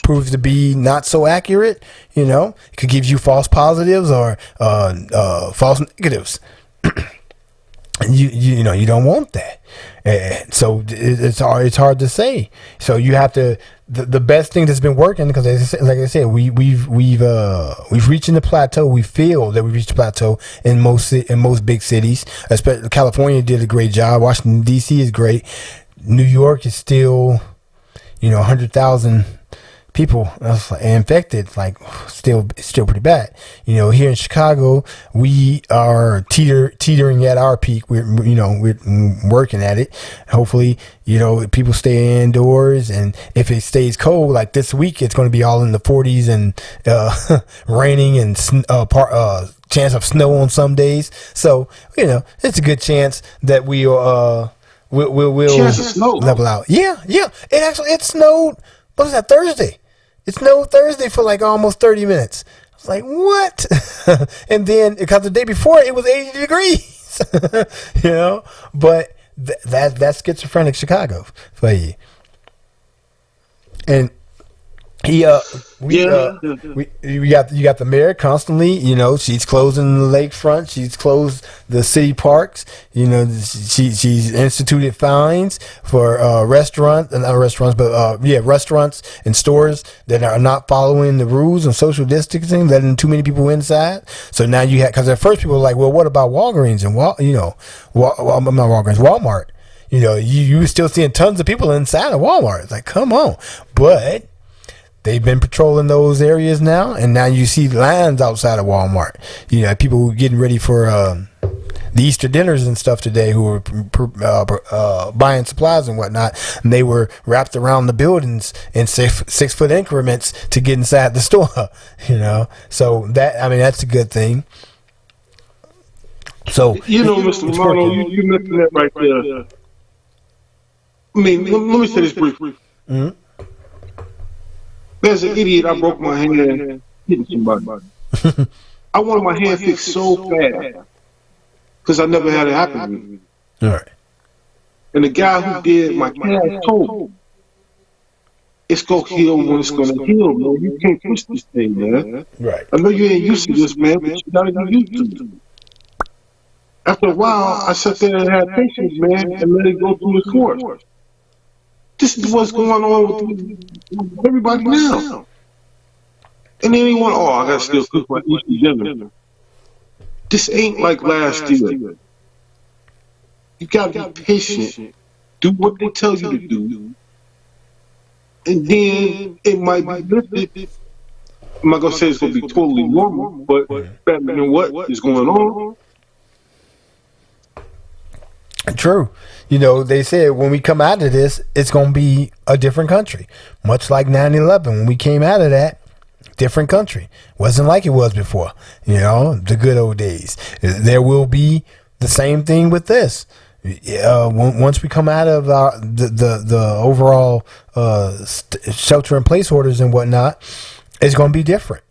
proves to be not so accurate. You know, it could give you false positives or false negatives. And you know, you don't want that. So it's hard to say. So you have to, the best thing that's been working, because like I said, we've reached the plateau. We feel that we've reached the plateau in most big cities. Especially California did a great job. Washington D.C. is great. New York is still, you know, 100,000 people infected, like still pretty bad. You know, here in Chicago, we are teetering at our peak. We're working at it. Hopefully, you know, people stay indoors, and if it stays cold, like this week, it's going to be all in the 40s and raining and chance of snow on some days. So, you know, it's a good chance that we'll level out. Yeah. It snowed. What was that, Thursday? It snowed Thursday for like almost 30 minutes. I was like, what? And then, because the day before it was 80 degrees. You know? But that's schizophrenic Chicago for you. And you got the mayor constantly, you know, she's closing the lakefront, she's closed the city parks, you know, she's instituted fines for restaurants and stores that are not following the rules and social distancing, letting too many people inside. So now you have, because at first people were like, well, what about Walgreens and not Walgreens, Walmart? You know, you still seeing tons of people inside of Walmart. It's like, come on. But they've been patrolling those areas now, and now you see lines outside of Walmart. You know, people who are getting ready for the Easter dinners and stuff today, who were buying supplies and whatnot, and they were wrapped around the buildings in 6 foot increments to get inside the store. You know, so that's a good thing. So you know, Mr. Romano, you mentioned that right there. I mean, let me say this briefly. Mm-hmm. There's an idiot, I broke my hand hitting somebody. I wanted my hand fixed so fast because I never had it happen to me. All right. And the guy who did my cast told me, it's going to heal when it's going to heal, man. You can't push this thing, man. Right. I know you ain't used to this, man, but you got to get used to it. After a while, I sat there and had patience, man, and let it go through the course. This is what's going on with everybody now. And anyone, I got to still cook my Easter dinner. This ain't like last year. You got to be patient. Do what they tell you to do. And then it might be lifted. I'm not going to say it's going to be totally normal, but better than what is going on. True. You know, they said when we come out of this, it's going to be a different country. Much like 9/11. When we came out of that, different country. Wasn't like it was before. You know, the good old days. There will be the same thing with this. Once we come out of the overall shelter in place orders and whatnot, it's going to be different.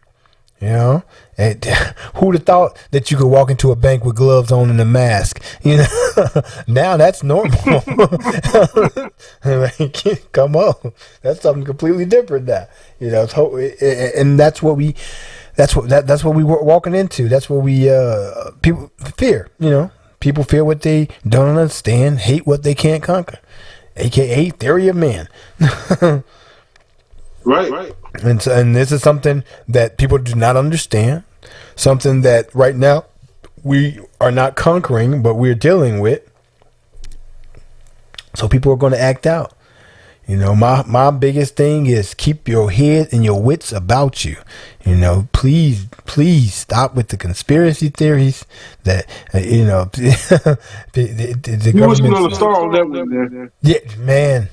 You know, Who'd have thought that you could walk into a bank with gloves on and a mask? You know, now that's normal. Come on, that's something completely different now. You know, and that's what we we're walking into. That's what we people fear. You know, people fear what they don't understand, hate what they can't conquer, aka theory of man. Right. And this is something that people do not understand. Something that right now we are not conquering, but we're dealing with. So people are going to act out. You know, my biggest thing is keep your head and your wits about you. You know, please stop with the conspiracy theories that you know. the you wasn't gonna start on that one, man. Yeah, man.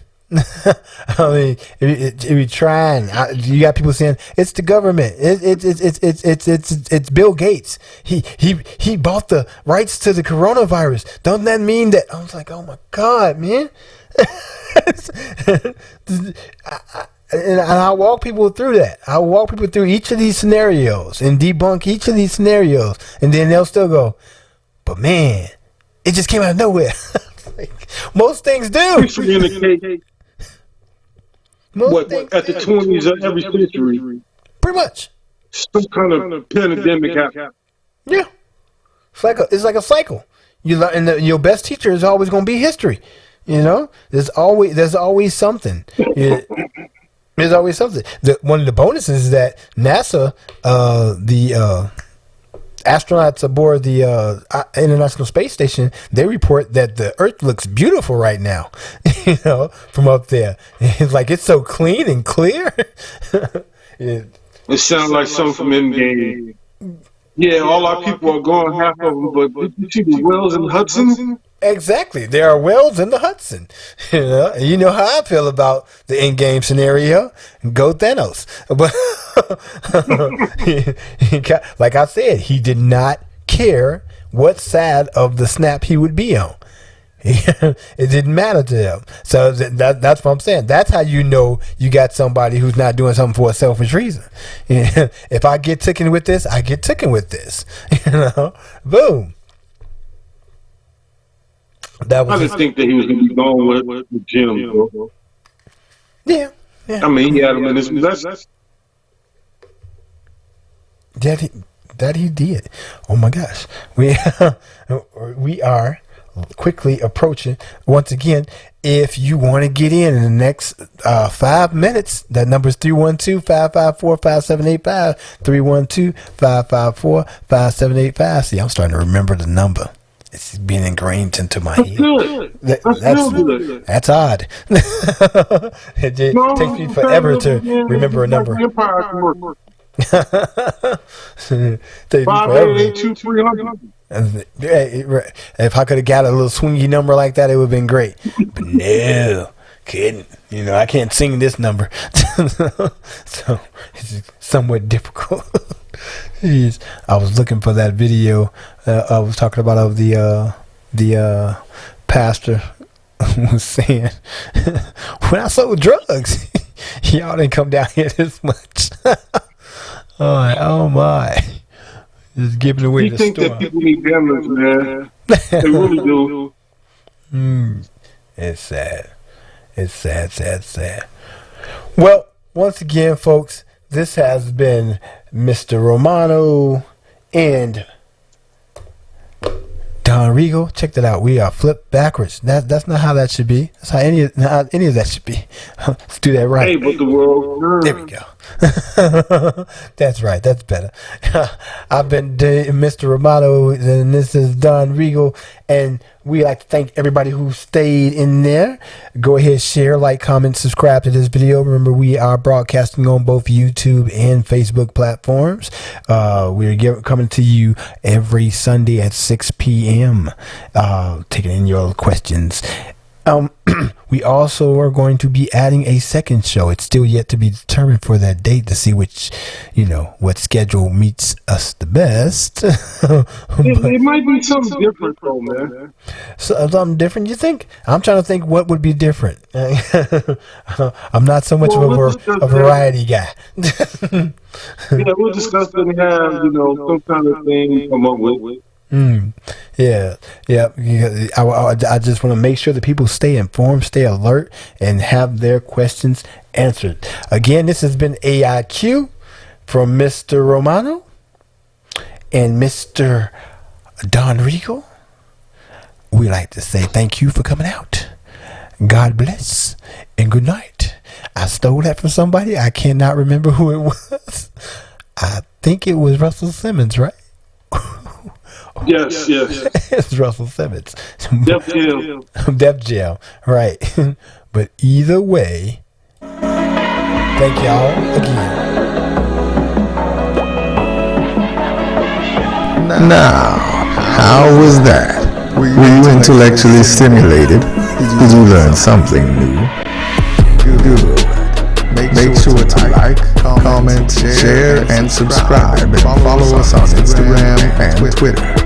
I mean, it be trying. You got people saying it's the government. It's Bill Gates. He bought the rights to the coronavirus. Doesn't that mean that? I was like, oh my God, man. And I'll walk people through that. I'll walk people through each of these scenarios and debunk each of these scenarios, and then they'll still go, but man, it just came out of nowhere. Like, most things do. What at the 20s of every century? Pretty much. Some kind of pandemic happened. Yeah, it's like a cycle. You learn, and your best teacher is always going to be history. You know, there's always something. There's always something. One of the bonuses is that NASA, the astronauts aboard the International Space Station, they report that the Earth looks beautiful right now. You know, from up there, it's like it's so clean and clear. It sounds like something from Endgame. Yeah, all our people are gone, half of them, but did you see the wells in Hudson? Exactly. There are wells in the Hudson. You know how I feel about the Endgame scenario. Go Thanos. But like I said, he did not care what side of the snap he would be on. It didn't matter to him. So that's what I'm saying. That's how you know you got somebody who's not doing something for a selfish reason. If I get taken with this, I get taken with this. You know, boom. I just think that he was going to be gone with Jim. Bro. Yeah. I mean, he had him in his message. That he did. Oh my gosh, we are quickly approaching. Once again, if you want to get in the next 5 minutes, that number is 312-554-5785. 312-554-5785. See, I'm starting to remember the number. It's being ingrained into my head. That's odd. It takes me forever to remember a number. Takes me forever. If I could have got a little swingy number like that, it would have been great. But no, couldn't. You know, I can't sing this number. So it's somewhat difficult. Jeez. I was looking for that video I was talking about of the pastor was saying, when I sold drugs, y'all didn't come down here this much. Oh my. Just giving away the store. You think that people need cameras, man. They really do. It's sad. It's sad. Well, once again, folks, this has been Mr. Romano and Don Regal. Check that out. We are flipped backwards. That's not how that should be. That's how any of that should be. Let's do that right. Hey, but the world. There we go. That's right. That's better. I've been Mr. Romano, and this is Don Regal, and we like to thank everybody who stayed in there. Go ahead, share, like, comment, subscribe to this video. Remember, we are broadcasting on both YouTube and Facebook platforms. We're coming to you every Sunday at 6 p.m. Taking in your questions. We also are going to be adding a second show. It's still yet to be determined for that date to see which, what schedule meets us the best. It might be something different, though, man. Something different, you think? I'm trying to think what would be different. I'm not so much of a variety guy. We'll discuss it and have, some kind of thing come up with. Yeah. I just want to make sure that people stay informed, stay alert, and have their questions answered. Again, this has been AiQ from Mr. Romano and Mr. Don Rico. We like to say thank you for coming out. God bless and good night. I stole that from somebody. I cannot remember who it was. I think it was Russell Simmons, right? Yes. It's Russell Simmons. Def Jam. Right. But either way, thank y'all again. Now, how was that? Were you intellectually stimulated? Did you learn something new? Good. Make sure to like, comment, share, and subscribe, and follow us on Instagram and Twitter.